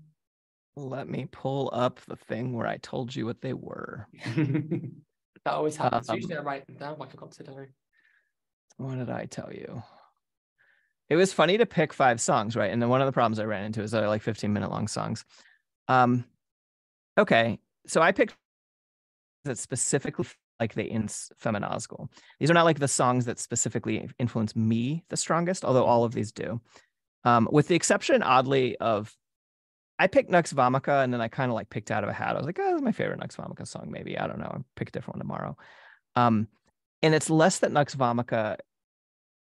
Let me pull up the thing where I told you what they were. That always happens. Usually I write them down, I forgot today. What did I tell you? It was funny to pick 5 songs, right? And then one of the problems I ran into is that I like 15-minute long songs. Okay, so I picked that specifically like they in Feminazgul. These are not like the songs that specifically influence me the strongest, although all of these do. With the exception, oddly, of I picked Nux Vomica, and then I kind of like picked out of a hat. I was like, oh, this is my favorite Nux Vomica song. Maybe, I don't know. I'll pick a different one tomorrow. And it's less that Nux Vomica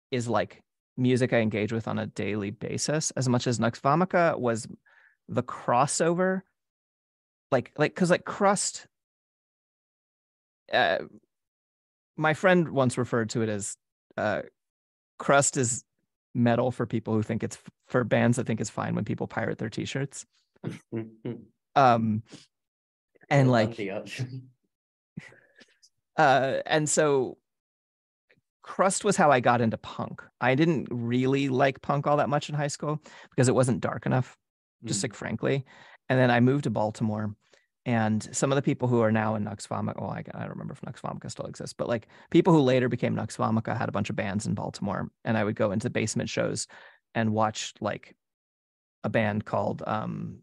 is like music I engage with on a daily basis as much as Nux Vomica was the crossover. Because Crust, my friend once referred to it as Crust is metal for people who think it's for bands that think it's fine when people pirate their t-shirts. And like and so Crust was how I got into punk. I didn't really like punk all that much in high school because it wasn't dark enough, just like frankly. And then I moved to Baltimore, and some of the people who are now in Nux Vomica, well, I don't remember if Nux Vomica still exists, but like people who later became Nux Vomica had a bunch of bands in Baltimore, and I would go into basement shows and watch like a band called 2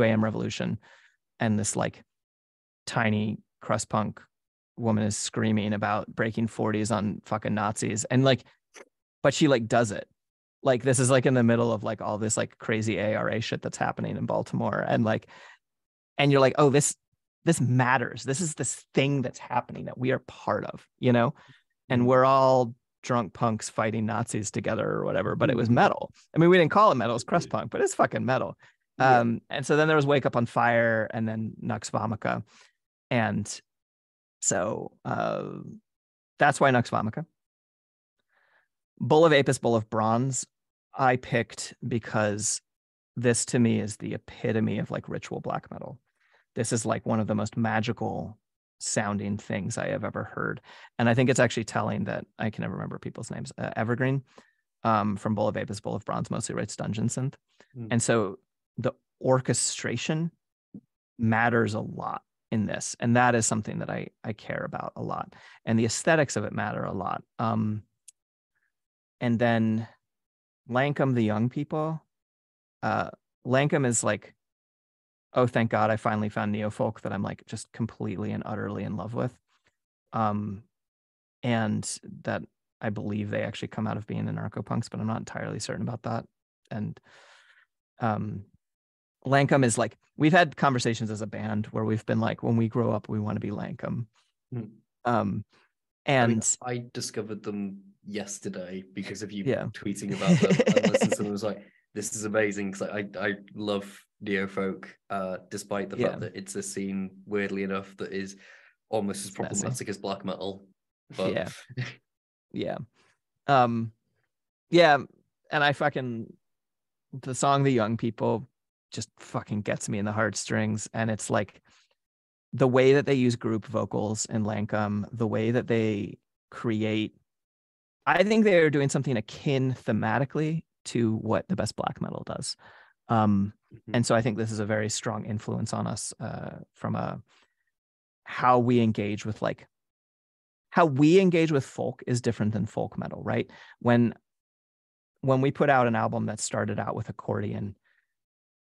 a.m. Revolution, and this like tiny crust punk woman is screaming about breaking 40s on fucking Nazis, and like, but she like does it. Like this is like in the middle of like all this like crazy ARA shit that's happening in Baltimore, and like, and you're like, oh, this matters. This is this thing that's happening that we are part of, you know, and we're all drunk punks fighting Nazis together or whatever, but it was metal. I mean, we didn't call it metal, it's crust punk, but it's fucking metal. And so then there was Wake Up on Fire, and then Nux Vomica. And so that's why Nux Vomica. Bull of Apis, Bull of Bronze, I picked because this to me is the epitome of like ritual black metal. This is like one of the most magical sounding things I have ever heard. And I think it's actually telling that I can never remember people's names. Evergreen from Bull of Apis, Bull of Bronze mostly writes dungeon synth. And so the orchestration matters a lot in this, and that is something that I care about a lot, and the aesthetics of it matter a lot. And then Lankum, the young people, Lankum is like, oh, thank God I finally found neo-folk that I'm like just completely and utterly in love with. And that I believe they actually come out of being anarcho-punks, but I'm not entirely certain about that. And Lankum is like, we've had conversations as a band where we've been like, when we grow up, we want to be Lankum. And I mean, I discovered them yesterday because of you tweeting about them and listened to them. I was like, this is amazing, because I love neo-folk, despite the fact that it's a scene, weirdly enough, that is almost as problematic as black metal. But and I fucking, the song The Young People just fucking gets me in the heartstrings, and it's like the way that they use group vocals in Lankum, the way that they create, I think they're doing something akin thematically to what the best black metal does. And so I think this is a very strong influence on us, from how we engage with folk is different than folk metal, right? When we put out an album that started out with accordion,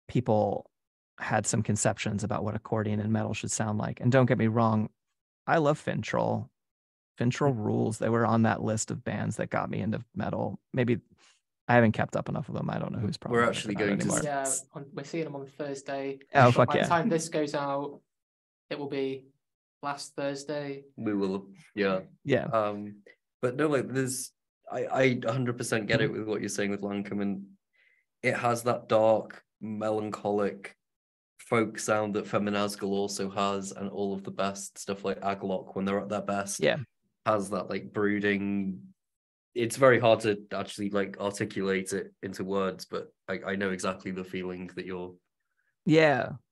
people had some conceptions about what accordion and metal should sound like. And don't get me wrong, I love Fintroll. Fintroll rules. They were on that list of bands that got me into metal. Maybe I haven't kept up enough of them. I don't know who's probably. We're actually going to. Yeah, we're seeing them on Thursday. Oh, fuck by yeah! By the time this goes out, it will be last Thursday. We will, yeah. But no, like I 100% get it with what you're saying with Lankum, and it has that dark, melancholic folk sound that Feminazgul also has, and all of the best stuff like Aglock, when they're at their best, has that like brooding. It's very hard to actually like articulate it into words, but I know exactly the feeling that you're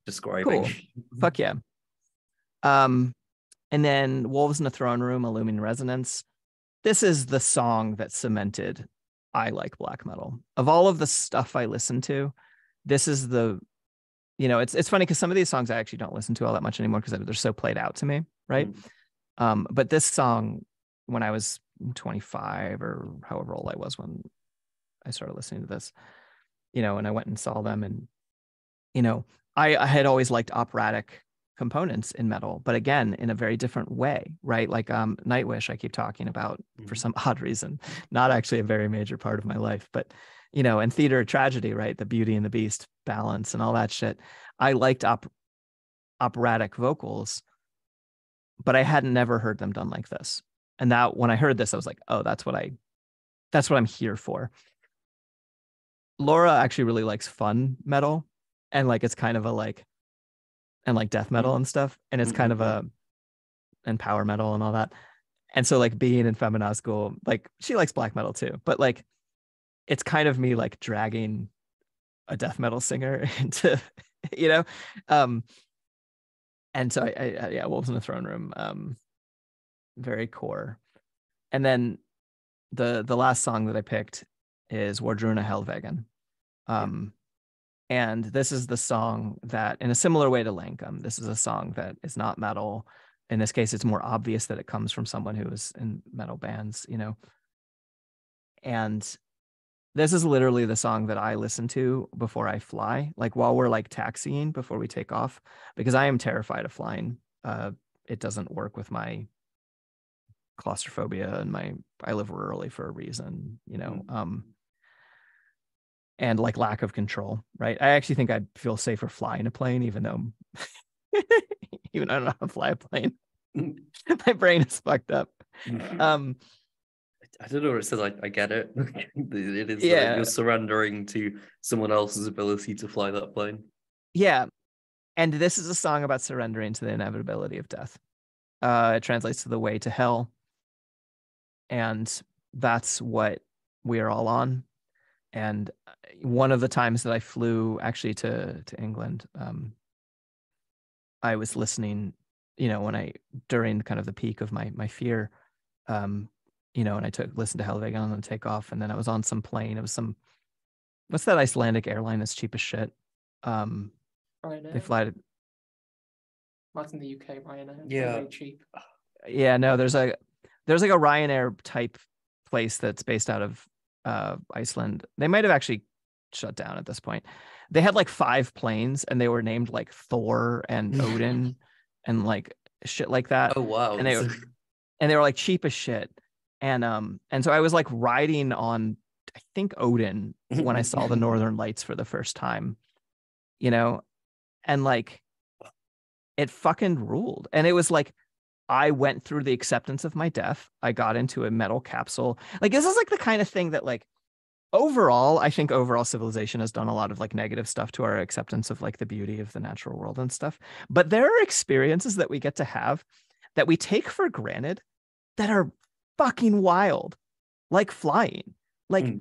describing. Cool. Fuck yeah. And then Wolves in the Throne Room, Illumined Resonance. This is the song that cemented I like black metal. Of all of the stuff I listen to, this is the, it's funny because some of these songs I actually don't listen to all that much anymore because they're so played out to me, right? But this song, when I was 25 or however old I was when I started listening to this, and I went and saw them, and I had always liked operatic components in metal, but again in a very different way, right? Like Nightwish I keep talking about for some odd reason, not actually a very major part of my life, but and theater of tragedy, right? The Beauty and the Beast balance and all that shit. I liked operatic vocals, but I hadn't never heard them done like this. And that when I heard this, I was like, oh, that's what I'm here for. Laura actually really likes fun metal, and like it's kind of a like, and like death metal and stuff, and it's kind of and power metal and all that. And so like being in Feminazgul, like she likes black metal too, but like it's kind of me like dragging a death metal singer into, and so I Wolves in the Throne Room, very core. And then the last song that I picked is Wardruna Helvegen. And this is the song that, in a similar way to Lankum, this is a song that is not metal. In this case, it's more obvious that it comes from someone who is in metal bands, And this is literally the song that I listen to before I fly, like while we're like taxiing before we take off, because I am terrified of flying. It doesn't work with my claustrophobia, and I live rurally for a reason, and like lack of control, right? I actually think I'd feel safer flying a plane, even though I don't know how to fly a plane. My brain is fucked up. I don't know what it says. I get it. It is you're surrendering to someone else's ability to fly that plane. Yeah. And this is a song about surrendering to the inevitability of death. It translates to the way to hell. And that's what we are all on. And one of the times that I flew actually to England, I was listening, during kind of the peak of my fear, and I listened to Helvegen on the takeoff, and then I was on some plane. It was what's that Icelandic airline that's cheap as shit? Ryanair. They fly to. That's in the UK, Ryanair. Yeah. Very cheap. Yeah, no, there's like a Ryanair type place that's based out of Iceland. They might have actually shut down at this point. They had like 5 planes and they were named like Thor and Odin and like shit like that. Oh wow. And they were like cheap as shit. And so I was like riding on, I think, Odin when I saw the Northern Lights for the first time, you know, and like it fucking ruled. And it was like I went through the acceptance of my death. I got into a metal capsule. Like this is like the kind of thing that like overall, I think overall civilization has done a lot of like negative stuff to our acceptance of like the beauty of the natural world and stuff. But there are experiences that we get to have that we take for granted that are fucking wild, like flying. Like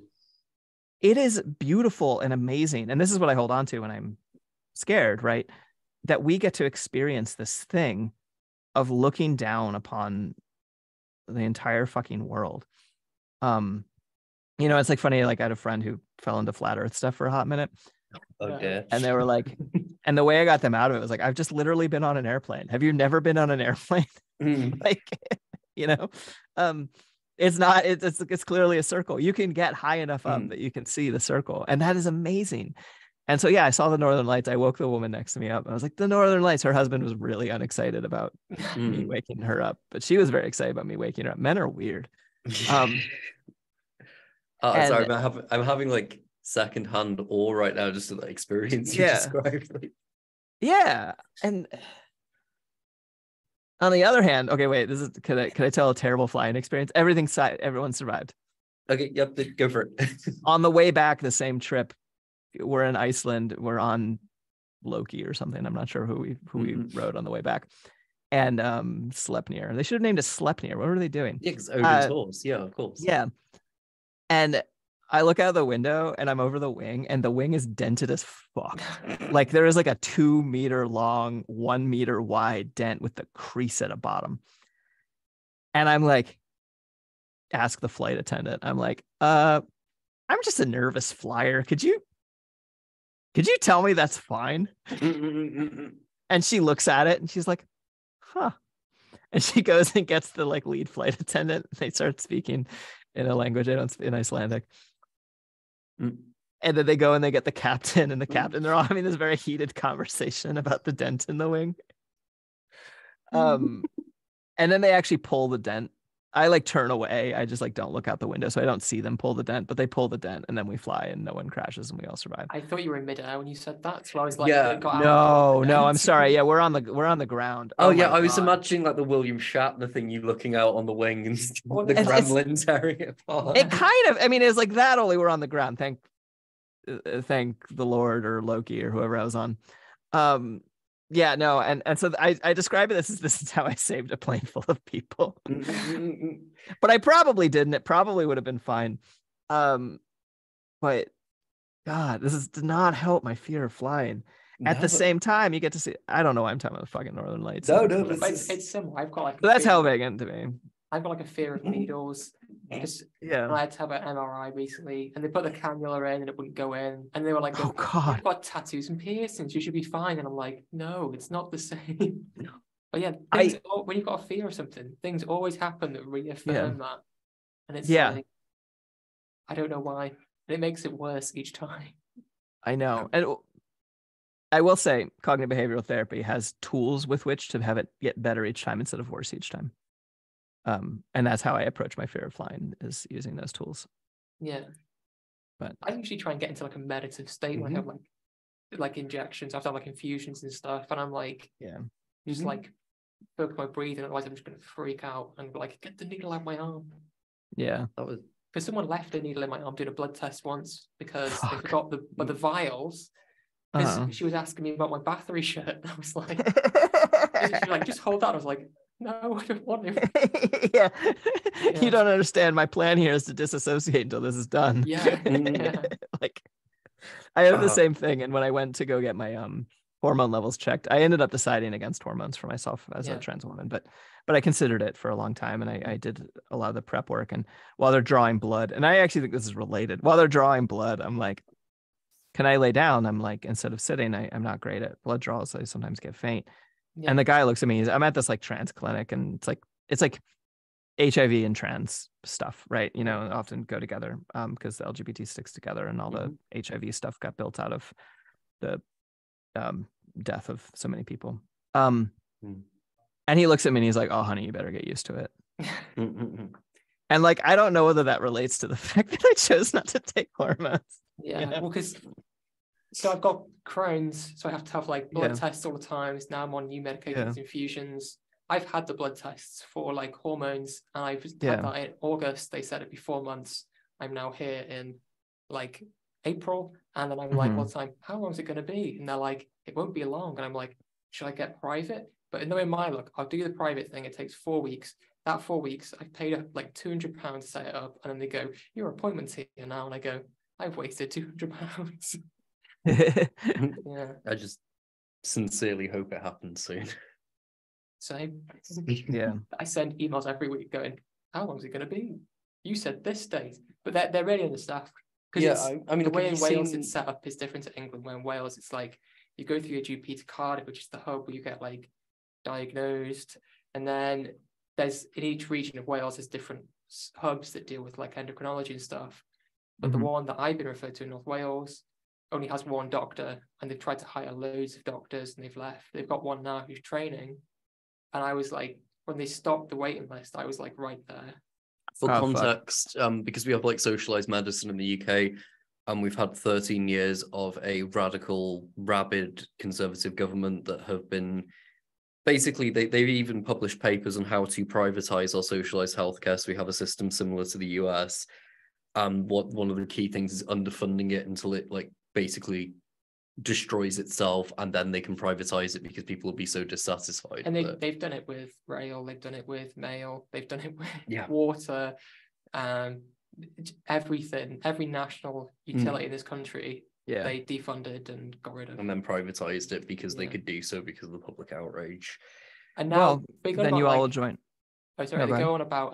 it is beautiful and amazing. And this is what I hold on to when I'm scared, right? That we get to experience this thing of looking down upon the entire fucking world. You know, it's like funny, like I had a friend who fell into flat earth stuff for a hot minute. Okay. And they were like, and the way I got them out of it was like, I've just literally been on an airplane. Have you never been on an airplane? Like, you know, it's clearly a circle. You can get high enough up that you can see the circle. And that is amazing. And so, yeah, I saw the Northern Lights. I woke the woman next to me up. I was like, the Northern Lights. Her husband was really unexcited about me waking her up, but she was very excited about me waking her up. Men are weird. Sorry, I'm having like secondhand awe right now just to the experience you described. Yeah. And on the other hand, okay, wait, this is could I tell a terrible flying experience? Everyone survived. Okay, yep, go for it. On the way back, the same trip, we're in Iceland. We're on Loki or something. I'm not sure who we rode on the way back. And Sleipnir. They should have named it Sleipnir. What were they doing? Yeah, because Odin's horse. Yeah, of course. Yeah. And I look out the window and I'm over the wing and the wing is dented as fuck. Like there is like a 2 meter long, 1 meter wide dent with the crease at the bottom. And I'm like, ask the flight attendant. I'm like, I'm just a nervous flyer. Could you tell me that's fine? And she looks at it and she's like, huh. And she goes and gets the like lead flight attendant. They start speaking in a language I don't speak, in Icelandic. And then they go and they get the captain and the captain. They're all having this very heated conversation about the dent in the wing. And then they actually pull the dent. I like turn away. I just like don't look out the window so I don't see them pull the dent, but they pull the dent and then we fly and no one crashes and we all survive. I thought you were in midair when you said that, so I was like, yeah, no, I'm sorry. Yeah, we're on the ground. Oh yeah, I was imagining like the William Shatner thing, you looking out on the wing and the gremlins tearing it apart. It kind of, I mean, it's like that. Only we're on the ground. Thank the Lord or Loki or whoever I was on. Yeah, no, and so I describe it as this is how I saved a plane full of people. But I probably didn't. It probably would have been fine. But God, did not help my fear of flying. At the same time, you get to see. I don't know why I'm talking about the fucking Northern Lights. No, it's similar. I've got like. That's how big into me. I've got like a fear of needles. Yeah. I had to have an MRI recently, and they put the cannula in, and it wouldn't go in. And they were like, "Oh God, you've got tattoos and piercings. You should be fine." And I'm like, "No, it's not the same." But yeah, when you've got a fear of something, things always happen that reaffirm that. And it's like, I don't know why, and it makes it worse each time. I know, and I will say, cognitive behavioral therapy has tools with which to have it get better each time instead of worse each time. And that's how I approach my fear of flying, is using those tools. Yeah. But I usually try and get into like a meditative state when I have like injections. I have to have like infusions and stuff. And I'm like, just like focus my breathing, otherwise I'm just gonna freak out and like get the needle out my arm. Yeah. That was because someone left a needle in my arm doing a blood test once because they forgot the vials. Because she was asking me about my battery shirt. I was like, she was like, just hold that. I was like, no, I don't want it. Yeah. You don't understand. My plan here is to disassociate until this is done. Yeah. Like, I have the same thing. And when I went to go get my hormone levels checked, I ended up deciding against hormones for myself as a trans woman. But I considered it for a long time, and I did a lot of the prep work. And while they're drawing blood, and I actually think this is related, while they're drawing blood, I'm like, can I lay down? I'm like, instead of sitting, I'm not great at blood draws. I sometimes get faint. Yeah. And the guy looks at me, I'm at this like trans clinic, and it's like HIV and trans stuff, right? You know, often go together because the LGBT sticks together, and all the HIV stuff got built out of the death of so many people. And he looks at me and he's like, "Oh, honey, you better get used to it." And like, I don't know whether that relates to the fact that I chose not to take hormones. Yeah, you know? well, because so I've got Crohn's, so I have to have like blood tests all the time. Now I'm on new medications, infusions. I've had the blood tests for like hormones, and I've had that in August. They said it'd be 4 months. I'm now here in like April, and then I'm like, all the time, how long is it going to be? And they're like, it won't be long. And I'm like, should I get private? But knowing my luck, I'll do the private thing. It takes 4 weeks. That 4 weeks, I paid like £200 to set it up, and then they go, your appointment's here now, and I go, I've wasted £200. Yeah, I just sincerely hope it happens soon. Same. Yeah, I send emails every week going, how long is it going to be? You said this date, but they're really understaffed. Because I mean, the way in Wales it's set up is different to England. Where in Wales it's like you go through your GP to Cardiff, which is the hub where you get like diagnosed, and then there's in each region of Wales there's different hubs that deal with like endocrinology and stuff. But the one that I've been referred to in North Wales only has one doctor, and they've tried to hire loads of doctors and they've left. They've got one now who's training, and I was like, when they stopped the waiting list, I was like right there. For context, because we have like socialized medicine in the UK, and we've had 13 years of a radical, rabid conservative government that have been basically, they've even published papers on how to privatize our socialized healthcare. So we have a system similar to the US. One of the key things is underfunding it until it like basically destroys itself, and then they can privatize it because people will be so dissatisfied. And they've done it with rail, they've done it with mail, they've done it with water, everything, every national utility in this country. They defunded and got rid of, and then privatized it because they could do so because of the public outrage. And now then you all join. Oh, sorry, they go on about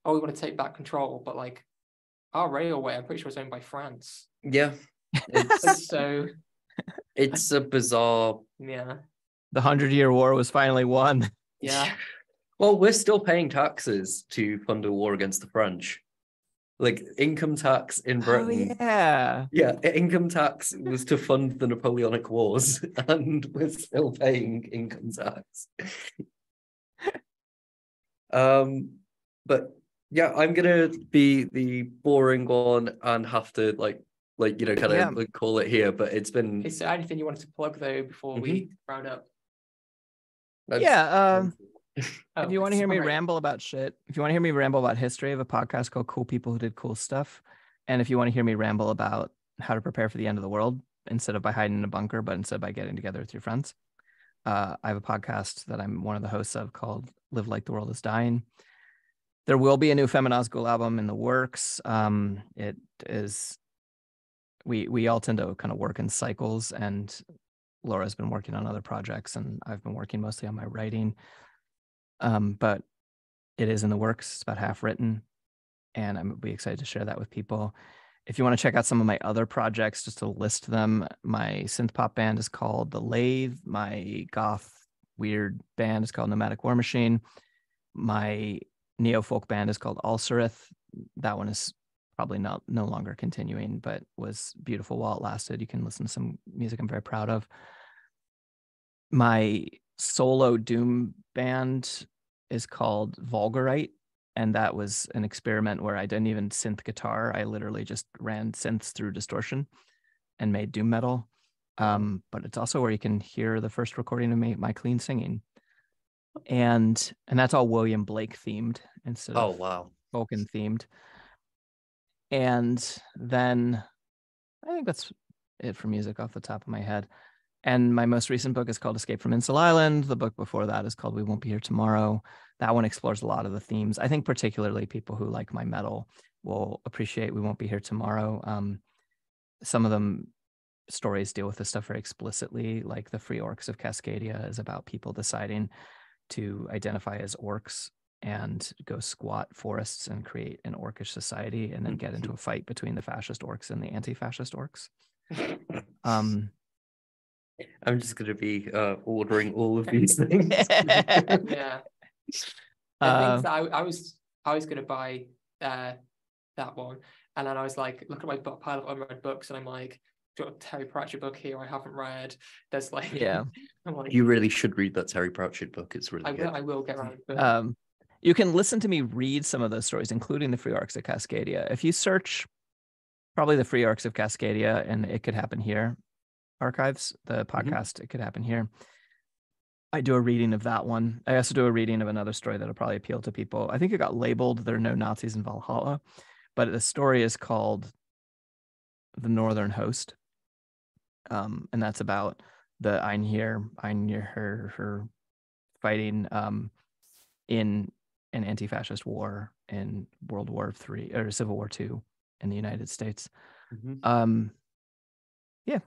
we want to take back control, but like our railway, I'm pretty sure it's owned by France. Yeah. It's so it's a bizarre. Yeah. The 100-Year War was finally won. Yeah. Well, we're still paying taxes to fund a war against the French. Like income tax in Britain. Yeah, income tax was to fund the Napoleonic Wars, and we're still paying income tax. But yeah, I'm gonna be the boring one and have to like call it here. But it's been. Is there anything you wanted to plug though before we round up? If you want to hear me ramble about shit, if you want to hear me ramble about history, I have a podcast called Cool People Who Did Cool Stuff. And if you want to hear me ramble about how to prepare for the end of the world, instead of by hiding in a bunker, but instead by getting together with your friends, I have a podcast that I'm one of the hosts of called Live Like the World is Dying. There will be a new Feminazgul album in the works. It is, we all tend to kind of work in cycles, and Laura's been working on other projects, and I've been working mostly on my writing. But it is in the works. It's about half written, and I'm be excited to share that with people. If you want to check out some of my other projects, just to list them, my synth pop band is called The Lathe. My goth weird band is called Nomadic War Machine. My neo folk band is called Ulcerith. That one is probably no longer continuing, but was beautiful while it lasted. You can listen to some music I'm very proud of. My solo doom band is called Vulgarite, and that was an experiment where I didn't even synth guitar. I literally just ran synths through distortion and made doom metal. But it's also where you can hear the first recording of my clean singing, and that's all William Blake themed instead of Vulcan themed. And then I think that's it for music off the top of my head. And my most recent book is called Escape from Insel Island. The book before that is called We Won't Be Here Tomorrow. That one explores a lot of the themes. I think particularly people who like my metal will appreciate We Won't Be Here Tomorrow. Some of them stories deal with this stuff very explicitly, like The Free Orcs of Cascadia is about people deciding to identify as orcs and go squat forests and create an orcish society, and then get into a fight between the fascist orcs and the anti-fascist orcs. Um, I'm just going to be ordering all of these things. Yeah. I think I was going to buy that one, and then I was like, look at my pile of unread books, and I'm like, got a Terry Pratchett book here I haven't read. There's like, yeah. I'm like, you really should read that Terry Pratchett book. It's really good. I will get around to it. You can listen to me read some of those stories, including the Free Arcs of Cascadia. If you search probably the Free Arcs of Cascadia and It Could Happen Here archives, the podcast, It Could Happen Here, I do a reading of that one. I also do a reading of another story that'll probably appeal to people. I think it got labeled There Are No Nazis in Valhalla, but the story is called The Northern Host. And that's about the Einherjar fighting in an anti-fascist war in World War III or Civil War II in the United States. Yeah,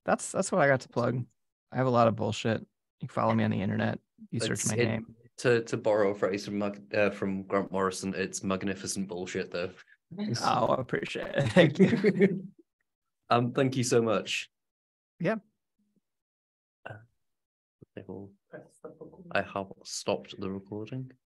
that's what I got to plug. I have a lot of bullshit. You can follow me on the internet. You search my name. To borrow a phrase from Grant Morrison, it's magnificent bullshit, though. Oh, I appreciate it. Thank you. Thank you so much. Yeah. I have stopped the recording.